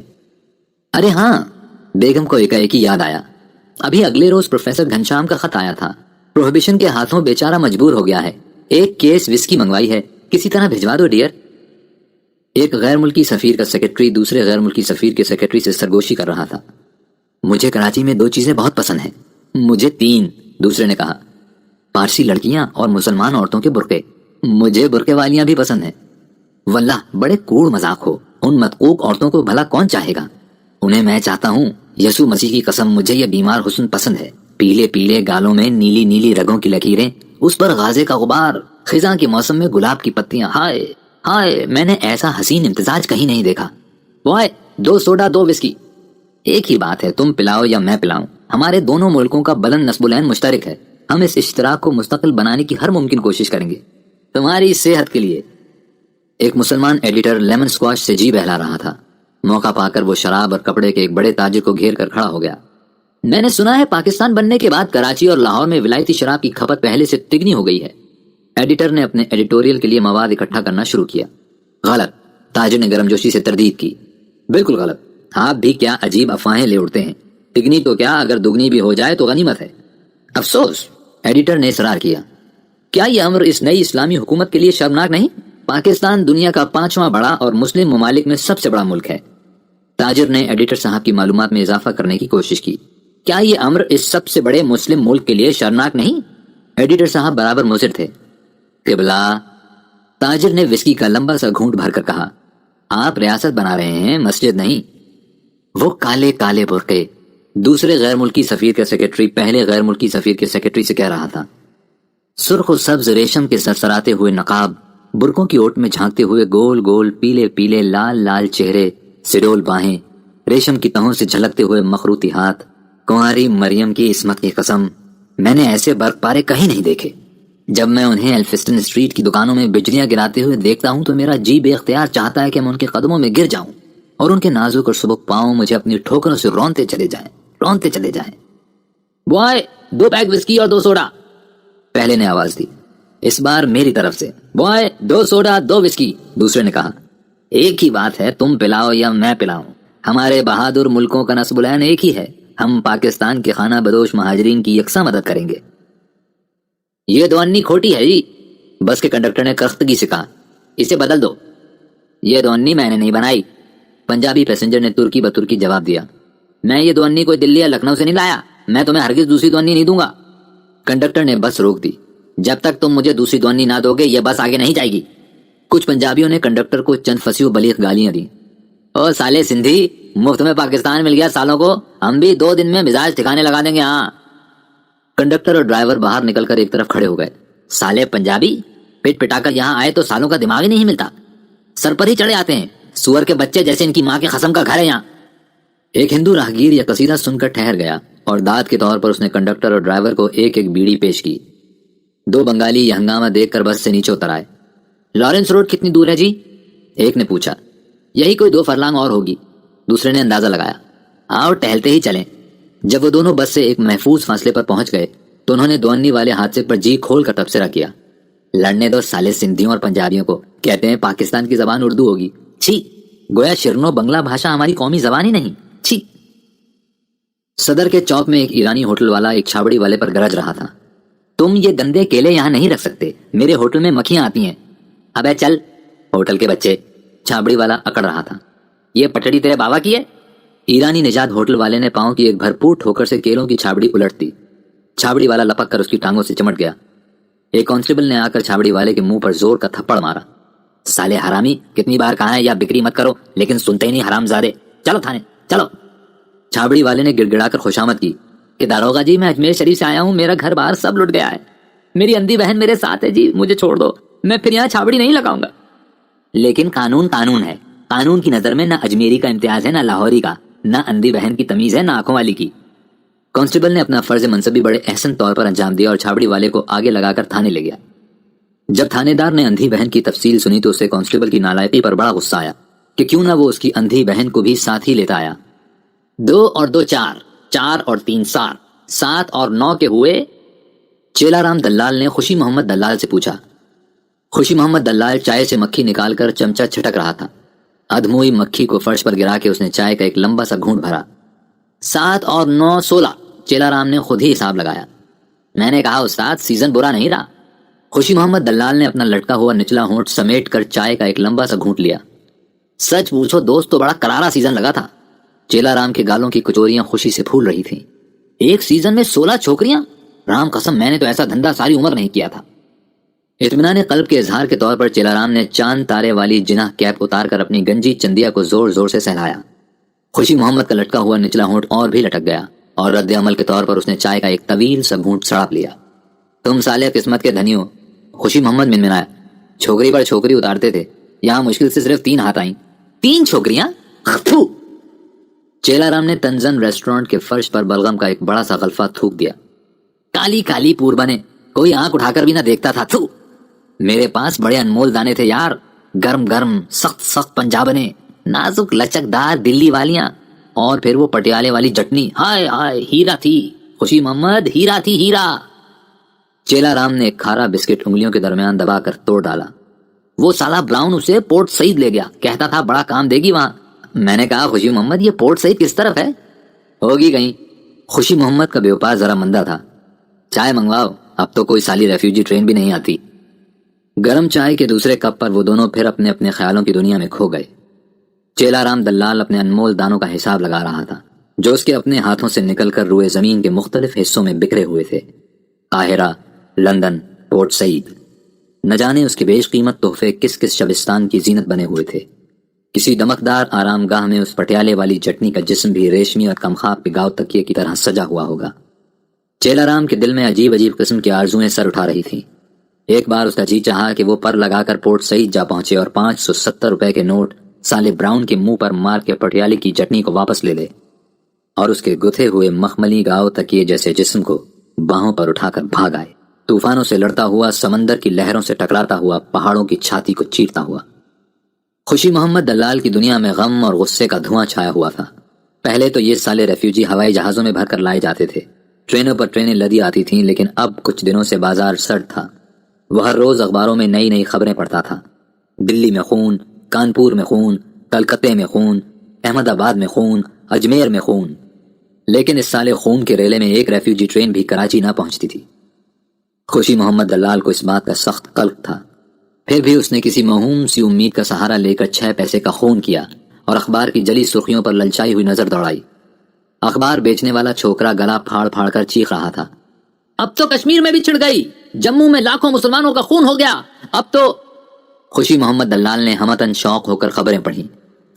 ارے ہاں، بیگم کو ایک یاد آیا، ابھی اگلے روز پروفیسر گھنشام کا خط آیا تھا۔ پروہیبیشن کے ہاتھوں بیچارہ مجبور ہو گیا ہے، ایک کیس وسکی منگوائی ہے، کسی طرح بھجوا دو ڈیئر۔ ایک غیر ملکی سفیر کا سیکرٹری دوسرے غیر ملکی سفیر کے سیکرٹری سے سرگوشی کر رہا تھا۔ مجھے کراچی میں 2 چیزیں بہت پسند ہیں۔ مجھے 3، دوسرے نے کہا، پارسی لڑکیاں اور مسلمان عورتوں کے برقعے۔ مجھے برقعے والیاں بھی پسند ہیں۔ واللہ بڑے کوڑ مذاق ہو، ان مدقوق عورتوں کو بھلا کون چاہے گا؟ انہیں میں چاہتا ہوں، یسوع مسیح کی قسم مجھے یہ بیمار حسن پسند ہے، پیلے پیلے گالوں میں نیلی نیلی رگوں کی لکیریں، اس پر غازے کا غبار، خزاں کے موسم میں گلاب کی پتیاں، ہائے ہائے، میں نے ایسا حسین امتزاج کہیں نہیں دیکھا۔ Boy, 2 soda 2 whisky. ایک ہی بات ہے، تم پلاؤ یا میں پلاؤں، ہمارے دونوں ملکوں کا بلند نسب العین مشترک ہے، ہم اس اشتراک کو مستقل بنانے کی ہر ممکن کوشش کریں گے، تمہاری صحت کے لیے۔ ایک مسلمان ایڈیٹر لیمن سکواش سے جی بہلا رہا تھا، موقع پا کر وہ شراب اور کپڑے کے ایک بڑے تاجر کو گھیر کر کھڑا ہو گیا۔ میں نے سنا ہے پاکستان بننے کے بعد کراچی اور لاہور میں ولایتی شراب کی کھپت پہلے سے تگنی ہو گئی ہے۔ ایڈیٹر نے اپنے ایڈیٹوریل کے لیے مواد اکٹھا کرنا شروع کیا۔ غلط، تاجر نے گرمجوشی سے تردید کی۔ بالکل غلط، آپ بھی کیا عجیب افواہیں لے اڑتے ہیں، تگنی تو کیا، اگر دگنی بھی ہو جائے تو غنیمت ہے۔ افسوس، ایڈیٹر نے اصرار کیا، کیا یہ امر اس نئی اسلامی حکومت کے لیے شرمناک نہیں؟ پاکستان دنیا کا 5واں بڑا اور مسلم ممالک میں سب سے بڑا ملک ہے۔ تاجر نے ایڈیٹر صاحب کی معلومات میں اضافہ کرنے کی کوشش کی۔ کیا یہ امر اس سب سے بڑے مسلم ملک کے لیے شرمناک نہیں؟ ایڈیٹر صاحب برابر مضر تھے۔ قبلہ، تاجر نے وسکی کا لمبا سا گھونٹ بھر کر کہا، آپ ریاست بنا رہے ہیں، مسجد نہیں۔ وہ کالے کالے برقعے دوسرے غیر ملکی سفیر کے سیکرٹری پہلے غیر ملکی سفیر کے سیکرٹری سے کہہ رہا تھا۔ سرخ و سبز ریشم کے سرسراتے ہوئے نقاب، برقوں کی اوٹ میں جھانکتے ہوئے گول گول پیلے پیلے لال لال چہرے، سڈول باہیں، ریشم کی تہوں سے جھلکتے ہوئے مخروطی ہاتھ، کنواری مریم کی عصمت کی قسم، میں نے ایسے برق پارے کہیں نہیں دیکھے۔ جب میں انہیں ایلفسٹن اسٹریٹ کی دکانوں میں بجلیاں گراتے ہوئے دیکھتا ہوں تو میرا جی بے اختیار چاہتا ہے کہ میں ان کے قدموں میں گر جاؤں اور ان کے نازک اور سبک پاؤں مجھے اپنی ٹھوکروں سے رونتے چلے جائیں۔ بوائے، 2 پیک وسکی اور 2 سوڈا، پہلے نے آواز دی۔ اس بار میری طرف سے، بوائے 2 سوڈا 2 وسکی، دوسرے نے کہا۔ ایک ہی بات ہے، تم پلاؤ یا میں پلاؤں، ہمارے بہادر ملکوں کا نسب العین ایک ہی ہے، ہم پاکستان کے خانہ بدوش مہاجرین کی یکساں مدد کریں گے۔ یہ دوانی کھوٹی ہے جی، بس کے کنڈکٹر نے کرختگی سے کہا، اسے بدل دو۔ یہ دوانی میں نے نہیں بنائی، پنجابی پیسنجر نے ترکی بترکی جواب دیا۔ میں یہ دوانی کوئی دلی یا لکھنؤ سے نہیں لایا، میں تمہیں ہرگز دوسری دوانی نہیں دوں گا۔ کنڈکٹر نے بس روک دی۔ جب تک تم مجھے دوسری دوانی نہ دو گے یہ بس آگے نہیں جائے گی۔ کچھ پنجابیوں نے کنڈکٹر کو چند فصیح و بلیغ گالیاں دیں۔ او سالے سندھی، مفت میں پاکستان مل گیا سالوں کو، ہم بھی 2 دن میں مزاج ٹھکانے لگا دیں گے۔ ہاں، کنڈکٹر اور ڈرائیور باہر نکل کر ایک طرف کھڑے ہو گئے۔ سالے پنجابی، پٹ پٹا کر یہاں آئے تو سالوں کا دماغ ہی نہیں ملتا، سر پر ہی چڑھے آتے ہیں، سور کے بچے جیسے ان کی ماں کے قسم کا گھر ہے یہاں۔ ایک ہندو راہگیر یہ قصیدہ سن کر ٹھہر گیا اور داد کے طور پر اس نے کنڈکٹر اور ڈرائیور کو ایک ایک بیڑی پیش کی۔ 2 بنگالی یہ ہنگامہ دیکھ کر بس سے نیچے اتر آئے۔ لارنس روڈ کتنی دور ہے جی؟ ایک نے پوچھا۔ یہی کوئی 2 فرلانگ اور ہوگی، دوسرے نے اندازہ لگایا۔ آؤ ٹہلتے ہی چلیں۔ جب وہ دونوں بس سے ایک محفوظ فاصلے پر پہنچ گئے تو انہوں نے دوانی والے حادثے پر جی کھول کر تبصرہ کیا۔ لڑنے دو سالے سندھیوں اور پنجابیوں کو، کہتے ہیں پاکستان کی زبان اردو ہوگی، چھی، گویا شرنو بنگلہ بھاشا ہماری قومی زبان ہی نہیں، چھی۔ صدر کے چوک میں ایک ایرانی ہوٹل والا ایک چھابڑی والے پر گرج رہا تھا۔ تم یہ گندے کیلے یہاں نہیں رکھ سکتے، میرے ہوٹل میں مکھیاں آتی ہیں۔ ابے چل، ہوٹل کے بچے، چھابڑی والا اکڑ رہا تھا۔ یہ پٹڑی تیرے بابا کی ہے؟ ایرانی نژاد ہوٹل والے نے پاؤں کی ایک بھرپور ٹھوکر سے کیلوں کی چھابڑی الٹ دی۔ چھابڑی والا لپک کر اس کی ٹانگوں سے چمٹ گیا۔ ایک کانسٹیبل نے آ کر چھابڑی والے کے منہ پر زور کا تھپڑ مارا۔ سالے حرامی، کتنی بار کہا ہے یا بکری مت کرو، لیکن سنتے ہی نہیں حرام زادے، چلو تھانے چلو۔ چھابڑی والے نے گڑ گڑا کر خوشامد کی کہ داروغہ جی، میں اجمیر شریف سے آیا ہوں، میرا گھر بار سب لٹ گیا ہے، میری اندھی بہن میرے ساتھ ہے جی، مجھے چھوڑ دو، میں پھر یہاں چھابڑی نہیں لگاؤں گا۔ لیکن قانون قانون ہے، قانون کی نظر میں نہ اجمیری کا امتیاز ہے نہ لاہوری کا، نہ اندھی بہن کی تمیز ہے نہ آنکھوں والی کی۔ کانسٹیبل نے اپنا فرض منصبی بڑے احسن طور پر انجام دیا اور چھابڑی والے کو آگے لگا کر تھانے لے گیا۔ جب تھانے دار نے اندھی بہن کی تفصیل سنی تو اسے کانسٹیبل کی نالائقی پر بڑا غصہ آیا کہ کیوں نہ وہ اس کی اندھی بہن کو بھی ساتھ ہی لیتا آیا۔ 2 اور 2 4، 4 اور 3 7، 7 اور 9 کے ہوئے؟ چیلا رام دلال نے خوشی محمد دلال سے پوچھا۔ خوشی محمد دلال چائے سے مکھی نکال کر چمچہ چھٹک رہا تھا۔ ادھموئی مکھی کو فرش پر گرا کے اس نے چائے کا ایک لمبا سا گھونٹ بھرا۔ 7 اور 9 16، چیلا رام نے خود ہی حساب لگایا۔ میں نے کہا استاد، سیزن برا نہیں رہا۔ خوشی محمد دلال نے اپنا لٹکا ہوا نچلا ہونٹ سمیٹ کر چائے کا ایک لمبا سا گھونٹ لیا۔ سچ پوچھو دوست تو بڑا کرارا سیزن لگا تھا۔ چیلا رام کے گالوں کی کچوریاں خوشی سے پھول رہی تھیں۔ ایک سیزن میں 16 چھوکریاں؟ رام قسم، میں نے تو ایسا دھندا ساری عمر نہیں کیا تھا۔ اطمینان قلب کے اظہار کے طور پر چیلا رام نے چاند تارے والی جناح کیپ اتار کر اپنی گنجی چندیا کو زور زور سے سہلایا۔ خوشی محمد کا لٹکا ہوا نچلا ہونٹ اور بھی لٹک گیا اور رد عمل کے طور پر اس نے چائے کا ایک طویل سا گھونٹ سڑاپ لیا۔ تم سالے قسمت کے دھنی ہو، خوشی محمد منمنایا۔ چھوکری پر چھوکری اتارتے تھے، یہاں مشکل سے صرف 3 ہاتھ آئیں۔ 3 چھوکریاں؟ تھو! چیلا رام نے تنزن ریسٹورانٹ کے فرش پر بلغم کا ایک بڑا سا غلفہ تھوک دیا۔ کالی کالی پور بنے، کوئی آنکھ اٹھا کر بھی نہ دیکھتا تھا۔ تھو! میرے پاس بڑے انمول دانے تھے یار، گرم گرم سخت سخت پنجابنے، نازک لچک دار دلی والیاں، اور پھر وہ پٹیالے والی چٹنی، ہائے ہائے ہیرا تھی خوشی محمد، ہیرا تھی ہیرا۔ چیلا رام نے ایک کھارا بسکٹ انگلیوں کے درمیان دبا کر توڑ ڈالا۔ وہ سالا براؤن اسے پورٹ سعید لے گیا، کہتا تھا بڑا کام دے گی وہاں۔ میں نے کہا خوشی محمد یہ پورٹ سعید کس طرف ہے؟ ہوگی کہیں۔ خوشی محمد کا بیوپار ذرا مندہ تھا۔ چائے منگواؤ، اب تو کوئی سالی ریفیوجی ٹرین بھی نہیں آتی۔ گرم چائے کے دوسرے کپ پر وہ دونوں پھر اپنے اپنے خیالوں کی دنیا میں کھو گئے۔ چیلا رام دلال اپنے انمول دانوں کا حساب لگا رہا تھا جو اس کے اپنے ہاتھوں سے نکل کر روئے زمین کے مختلف حصوں میں بکھرے ہوئے تھے۔ قاہرہ، لندن، پورٹ سعید، نہ جانے اس کے بیش قیمت تحفے کس کس شبستان کی زینت بنے ہوئے تھے۔ کسی دمکدار آرام گاہ میں اس پٹیالے والی چٹنی کا جسم بھی ریشمی اور کمخاب پگاؤ تکیے کی طرح سجا ہوا ہوگا۔ چیلا رام کے دل میں عجیب عجیب قسم کی آرزویں سر اٹھا رہی تھیں۔ ایک بار اس کا جی چاہا کہ وہ پر لگا کر پورٹ سعید جا پہنچے اور 570 روپے کے نوٹ سالے براؤن کے منہ پر مار کے پٹیالے کی چٹنی کو واپس لے لے اور اس کے گتھے ہوئے مخملی گاؤ تکیے جیسے جسم کو باہوں پر اٹھا کر بھاگ آئے، طوفانوں سے لڑتا ہوا، سمندر کی لہروں سے ٹکراتا ہوا، پہاڑوں کی چھاتی کو چیرتا ہوا۔ خوشی محمد دلال کی دنیا میں غم اور غصے کا دھواں چھایا ہوا تھا۔ پہلے تو یہ سالے ریفیوجی ہوائی جہازوں میں بھر کر لائے جاتے تھے، ٹرینوں پر ٹرینیں لدی آتی تھیں، لیکن اب کچھ دنوں سے بازار سرد تھا۔ وہ ہر روز اخباروں میں نئی نئی خبریں پڑھتا تھا۔ دلی میں خون، کانپور میں خون، کلکتے میں خون، احمد آباد میں خون، اجمیر میں خون، لیکن اس سالے خون کے ریلے میں ایک ریفیوجی ٹرین بھی کراچی نہ پہنچتی تھی۔ خوشی محمد دلال کو اس بات کا سخت قلق تھا، پھر بھی اس نے کسی موہوم سی امید کا سہارا لے کر 6 پیسے کا خون کیا اور اخبار کی جلی سرخیوں پر للچائی ہوئی نظر دوڑائی۔ اخبار بیچنے والا چھوکرا گلا پھاڑ پھاڑ کر چیخ رہا تھا، اب تو کشمیر میں بھی چھڑ گئی، جموں میں لاکھوں مسلمانوں کا خون ہو گیا، اب تو۔ خوشی محمد دلال نے ہمتن شوق ہو کر خبریں پڑھی۔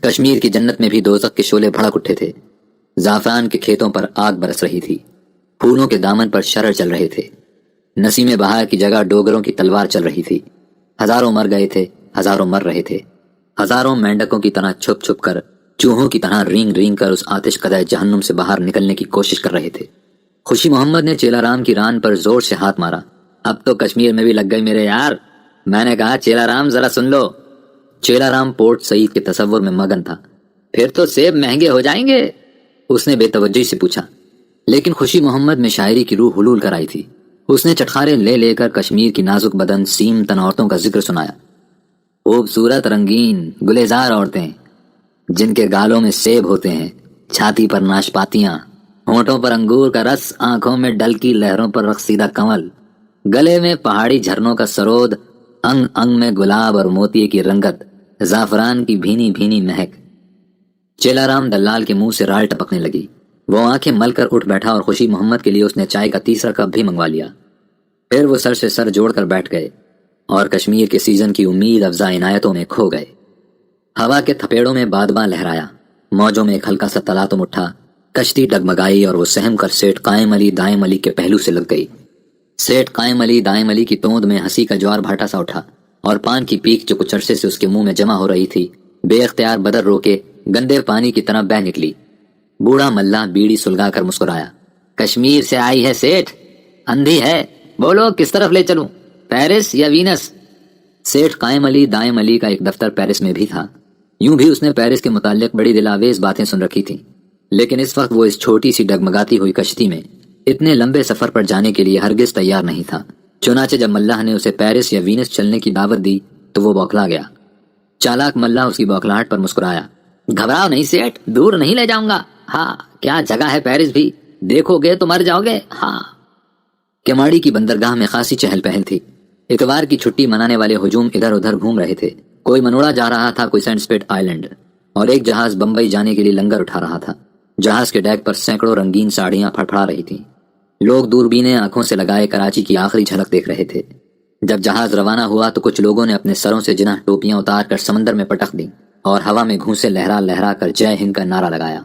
کشمیر کی جنت میں بھی دوزخ کے شعلے بھڑک اٹھے تھے۔ زعفران کے کھیتوں پر آگ برس رہی تھی، پھولوں کے دامن پر شرر چل رہے تھے، نسیم بہار کی جگہ ڈوگروں کی تلوار چل رہی تھی۔ ہزاروں مر گئے تھے، ہزاروں مر رہے تھے، ہزاروں مینڈکوں کی طرح چھپ چھپ کر، چوہوں کی طرح رینگ رینگ کر اس آتش قدح جہنم سے باہر نکلنے کی کوشش کر رہے تھے۔ خوشی محمد نے چیلا رام کی ران پر زور سے ہاتھ مارا۔ اب تو کشمیر میں بھی لگ گئی میرے یار، میں نے کہا چیلا رام ذرا سن لو۔ چیلا رام پورٹ سعید کے تصور میں مگن تھا۔ پھر تو سیب مہنگے ہو جائیں گے، اس نے بے توجہی سے پوچھا، لیکن خوشی محمد میں شاعری کی روح حلول کر آئی تھی۔ اس نے چٹخارے لے لے کر کشمیر کی نازک بدن سیم تن عورتوں کا ذکر سنایا۔ خوبصورت رنگین گلزار عورتیں جن کے گالوں میں سیب ہوتے ہیں، چھاتی پر ناشپاتیاں، ہونٹوں پر انگور کا رس، آنکھوں میں ڈل کی لہروں پر رقصیدہ کنول، گلے میں پہاڑی جھرنوں کا سرود، انگ انگ میں گلاب اور موتی کی رنگت، زعفران کی بھینی بھینی مہک۔ چیلا رام دلال کے منہ سے رال ٹپکنے لگی۔ وہ آنکھیں مل کر اٹھ بیٹھا اور خوشی محمد کے لیے اس نے چائے کا تیسرا کپ بھی منگوا لیا۔ پھر وہ سر سے سر جوڑ کر بیٹھ گئے اور کشمیر کے سیزن کی امید افزا عنایتوں میں کھو گئے۔ ہوا کے تھپیڑوں میں بادباں لہرایا، موجوں میں ایک ہلکا سا تلاطم اٹھا، کشتی ڈگمگائی اور وہ سہم کر سیٹھ قائم علی دائم علی کے پہلو سے لگ گئی۔ سیٹھ قائم علی دائم علی کی توند میں ہنسی کا جوار بھاٹا سا اٹھا اور پان کی پیک جو کچھ عرصے سے اس کے منہ میں جمع ہو رہی تھی بے اختیار بدر روکے گندے پانی کی طرح بہہ نکلی۔ بوڑھا ملا بیڑی سلگا کر مسکرایا، کشمیر سے آئی ہے سیٹھ، اندھی ہے، بولو کس طرف لے چلوں، پیرس یا وینس؟ سیٹھ قائم علی دائم علی کا ایک دفتر پیرس میں بھی تھا۔ یوں بھی اس نے پیرس کے متعلق بڑی دلاویز باتیں سن رکھی تھیں، لیکن اس وقت وہ اس چھوٹی سی ڈگمگاتی ہوئی کشتی میں اتنے لمبے سفر پر جانے کے لیے ہرگز تیار نہیں تھا۔ چنانچہ جب ملاح نے اسے پیرس یا وینس چلنے کی دعوت دی تو وہ بوکھلا گیا۔ چالاک ملاح اس کی بوکھلاہٹ پر مسکرایا، گھبراؤ نہیں سیٹھ، دور نہیں لے جاؤں گا، ہاں کیا جگہ ہے پیرس بھی، دیکھو گے تو مر جاؤ گے، ہاں۔ کیماڑی کی بندرگاہ میں خاصی چہل پہل تھی۔ اتوار کی چھٹی منانے والے ہجوم ادھر ادھر گھوم رہے تھے، کوئی منوڑا جا رہا تھا، کوئی سینٹ اسپیٹ آئی لینڈ، اور ایک جہاز بمبئی جانے کے لیے لنگر اٹھا رہا تھا۔ جہاز کے ڈیک پر سینکڑوں رنگین ساڑیاں پھڑپھڑا رہی تھیں۔ لوگ دوربینیں آنکھوں سے لگائے کراچی کی آخری جھلک دیکھ رہے تھے۔ جب جہاز روانہ ہوا تو کچھ لوگوں نے اپنے سروں سے جناح ٹوپیاں اتار کر سمندر میں پٹک دیں اور ہوا میں گھونسے لہرا لہرا کر جے ہند کا نعرہ لگایا۔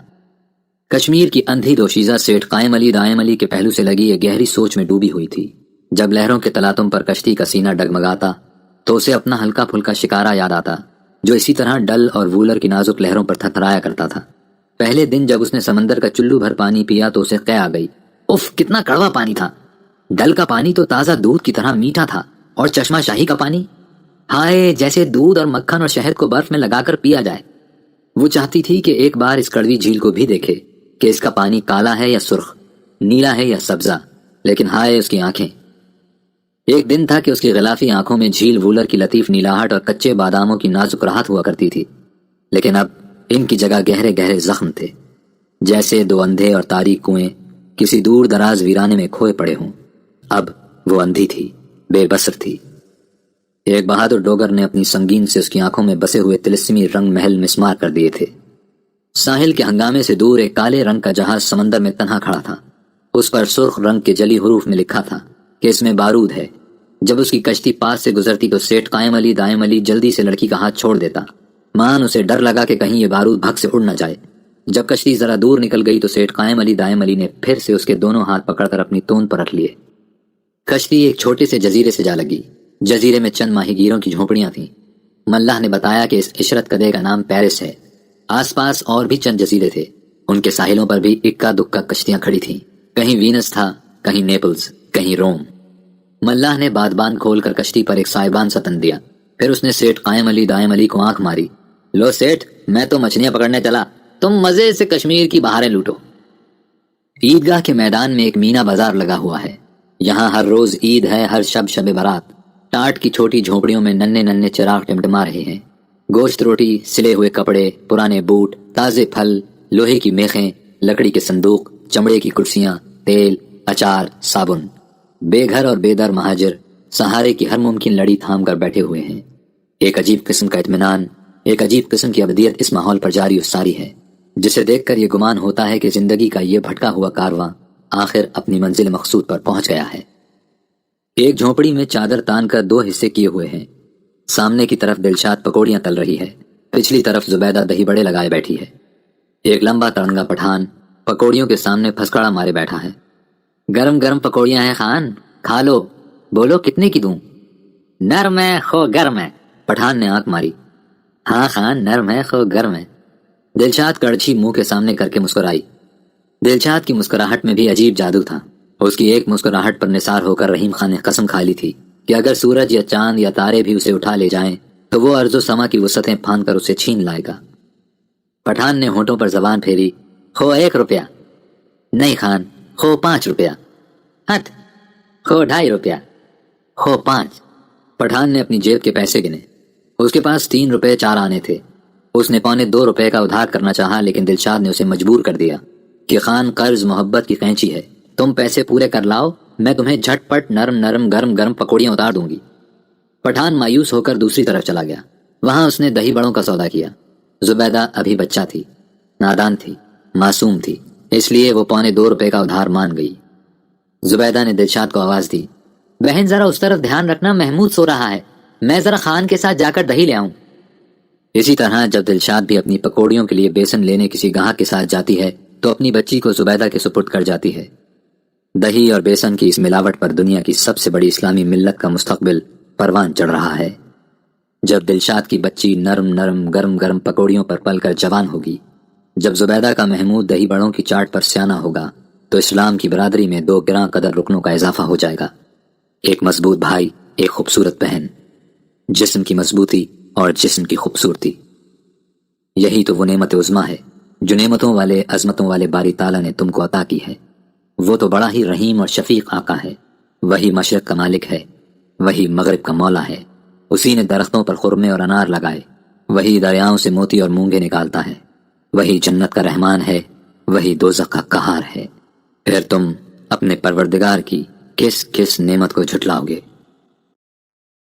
کشمیر کی اندھی دوشیزہ سیٹھ قائم علی دائم علی کے پہلو سے لگی ایک گہری سوچ میں ڈوبی ہوئی تھی۔ جب لہروں کے تلاطم پر کشتی کا سینہ ڈگمگاتا تو اسے اپنا ہلکا پھلکا شکارہ یاد آتا جو اسی طرح ڈل اور وولر کی نازک لہروں پر تھرتھرایا کرتا تھا۔ پہلے دن جب اس نے سمندر کا چلو بھر پانی پیا تو اسے قے آ گئی۔ اف، کتنا کڑوا پانی تھا! ڈل کا پانی تو تازہ دودھ کی طرح میٹھا تھا، اور چشمہ شاہی کا پانی، ہائے، جیسے دودھ اور مکھن اور شہد کو برف میں لگا کر پیا جائے۔ وہ چاہتی تھی کہ ایک بار اس کڑوی جھیل کو بھی دیکھے کہ اس کا پانی کالا ہے یا سرخ، نیلا ہے یا سبزہ، لیکن ہائے اس کی آنکھیں! ایک دن تھا کہ اس کی غلافی آنکھوں میں جھیل وولر کی لطیف نیلاہٹ اور کچے باداموں کی نازک راحت ہوا کرتی تھی، لیکن اب ان کی جگہ گہرے گہرے زخم تھے، جیسے دو اندھے اور تاریک کنویں کسی دور دراز ویرانے میں کھوئے پڑے ہوں۔ اب وہ اندھی تھی، بے بصر تھی۔ ایک بہادر ڈوگر نے اپنی سنگین سے اس کی آنکھوں میں بسے ہوئے تلسمی رنگ محل مسمار کر دیے تھے۔ ساحل کے ہنگامے سے دور ایک کالے رنگ کا جہاز سمندر میں تنہا کھڑا تھا۔ اس پر سرخ رنگ کے جلی حروف میں لکھا تھا کہ اس میں بارود ہے۔ جب اس کی کشتی پاس سے گزرتی تو سیٹھ قائم علی دائم علی جلدی سے لڑکی کا ہاتھ چھوڑ دیتا، مان اسے ڈر لگا کہ کہیں یہ بارود بھگ سے اڑ نہ جائے۔ جب کشتی ذرا دور نکل گئی تو سیٹھ قائم علی دائم علی نے پھر سے اس کے دونوں ہاتھ پکڑ کر اپنی توند پر رکھ لیے۔ کشتی ایک چھوٹے سے جزیرے سے جا لگی۔ جزیرے میں چند ماہی گیروں کی جھونپڑیاں تھیں۔ ملاح نے بتایا کہ اس عشرت کدے کا نام پیرس ہے۔ آس پاس اور بھی چند جزیرے تھے، ان کے ساحلوں پر بھی اکا دکا کشتیاں کھڑی تھیں، کہیں وینس تھا، کہیں نیپلز، کہیں روم۔ ملاح نے بادبان کھول کر کشتی پر ایک سائبان سا تن دیا، پھر اس نے سیٹھ قائم علی دائم علی کو آنکھ ماری۔ لو سیٹھ، میں تو مچھلیاں پکڑنے چلا، تم مزے سے کشمیر کی بہاریں لوٹو۔ عیدگاہ کے میدان میں ایک مینا بازار لگا ہوا ہے۔ یہاں ہر روز عید ہے، ہر شب شب برات۔ ٹاٹ کی چھوٹی جھونپڑیوں میں ننھے ننھے چراغ ٹمٹما رہے ہیں۔ گوشت روٹی، سلے ہوئے کپڑے، پرانے بوٹ، تازے پھل، لوہے کی میخیں، لکڑی کے صندوق، چمڑے کی کرسیاں، تیل، اچار، صابن۔ بے گھر اور بے در مہاجر سہارے کی ہر ممکن لڑی تھام کر بیٹھے ہوئے ہیں۔ ایک عجیب قسم کا اطمینان، ایک عجیب قسم کی ابدیت اس ماحول پر جاری و ساری ہے، جسے دیکھ کر یہ گمان ہوتا ہے کہ زندگی کا یہ بھٹکا ہوا کارواں آخر اپنی منزل مقصود پر پہنچ گیا ہے۔ ایک جھونپڑی میں چادر تان کر دو حصے کیے ہوئے ہیں۔ سامنے کی طرف دلشاد پکوڑیاں تل رہی ہے، پچھلی طرف زبیدہ دہی بڑے لگائے بیٹھی ہے۔ ایک لمبا تڑنگا پٹھان پکوڑیوں کے سامنے پھسکڑا مارے بیٹھا ہے۔ گرم گرم پکوڑیاں ہیں خان، کھا لو، بولو کتنے کی دوں؟ نرم ہے خو گرم ہے، پٹھان نے آنکھ ماری۔ ہاں خان، نرم ہے خو گرم ہے۔ دلشاد کڑچھی منہ کے سامنے کر کے مسکرائی۔ دلشاد کی مسکراہٹ میں بھی عجیب جادو تھا۔ اس کی ایک مسکراہٹ پر نثار ہو کر رحیم خان نے قسم کھا لی تھی کہ اگر سورج یا چاند یا تارے بھی اسے اٹھا لے جائیں تو وہ ارض و سما کی وسعتیں پھاند کر اسے چھین لائے گا۔ پٹھان نے ہونٹوں پر زبان پھیری۔ خو 1 روپیہ؟ نہیں خان، خو 5 روپیہ۔ ہٹ، خو 2.5 روپیہ، خو 5۔ پٹھان نے اپنی جیب کے پیسے گنے۔ اس کے پاس 3 روپے 4 آنے تھے۔ اس نے 2.25 روپے کا ادھار کرنا چاہا، لیکن دلشاد نے اسے مجبور کر دیا کہ خان، قرض محبت کی قینچی ہے، تم پیسے پورے کر لاؤ، میں تمہیں جھٹ پٹ نرم نرم گرم گرم پکوڑیاں اتار دوں گی۔ پٹھان مایوس ہو کر دوسری طرف چلا گیا۔ وہاں اس نے دہی بڑوں کا سودا کیا۔ زبیدہ ابھی بچہ تھی، نادان تھی، معصوم تھی، اس لیے وہ 2.25 روپے کا ادھار مان گئی۔ زبیدہ نے دلشاد کو آواز دی، بہن ذرا اس طرف دھیان رکھنا، محمود سو رہا ہے، میں ذرا خان کے ساتھ جا کر دہی لے آؤں۔ اسی طرح جب دلشاد بھی اپنی پکوڑیوں کے لیے بیسن لینے کسی گاہک کے ساتھ جاتی ہے تو اپنی بچی کو زبیدہ کے سپرد کر جاتی ہے۔ دہی اور بیسن کی اس ملاوٹ پر دنیا کی سب سے بڑی اسلامی ملت کا مستقبل پروان چڑھ رہا ہے۔ جب دلشاد کی بچی نرم نرم گرم گرم پکوڑیوں پر پل کر جوان ہوگی، جب زبیدہ کا محمود دہی بڑوں کی چاٹ پر سیانہ ہوگا، تو اسلام کی برادری میں 2 گراں قدر رکنوں کا اضافہ ہو جائے گا، ایک مضبوط بھائی، ایک خوبصورت بہن، جسم کی مضبوطی اور جسم کی خوبصورتی۔ یہی تو وہ نعمت عظمیٰ ہے جو نعمتوں والے عظمتوں والے باری تعالیٰ نے تم کو عطا کی ہے۔ وہ تو بڑا ہی رحیم اور شفیق آقا ہے، وہی مشرق کا مالک ہے، وہی مغرب کا مولا ہے۔ اسی نے درختوں پر خرمے اور انار لگائے، وہی دریاؤں سے موتی اور مونگے نکالتا ہے، وہی جنت کا رحمان ہے، وہی دوزخ کا قہار ہے۔ پھر تم اپنے پروردگار کی کس کس نعمت کو جھٹلاؤ گے؟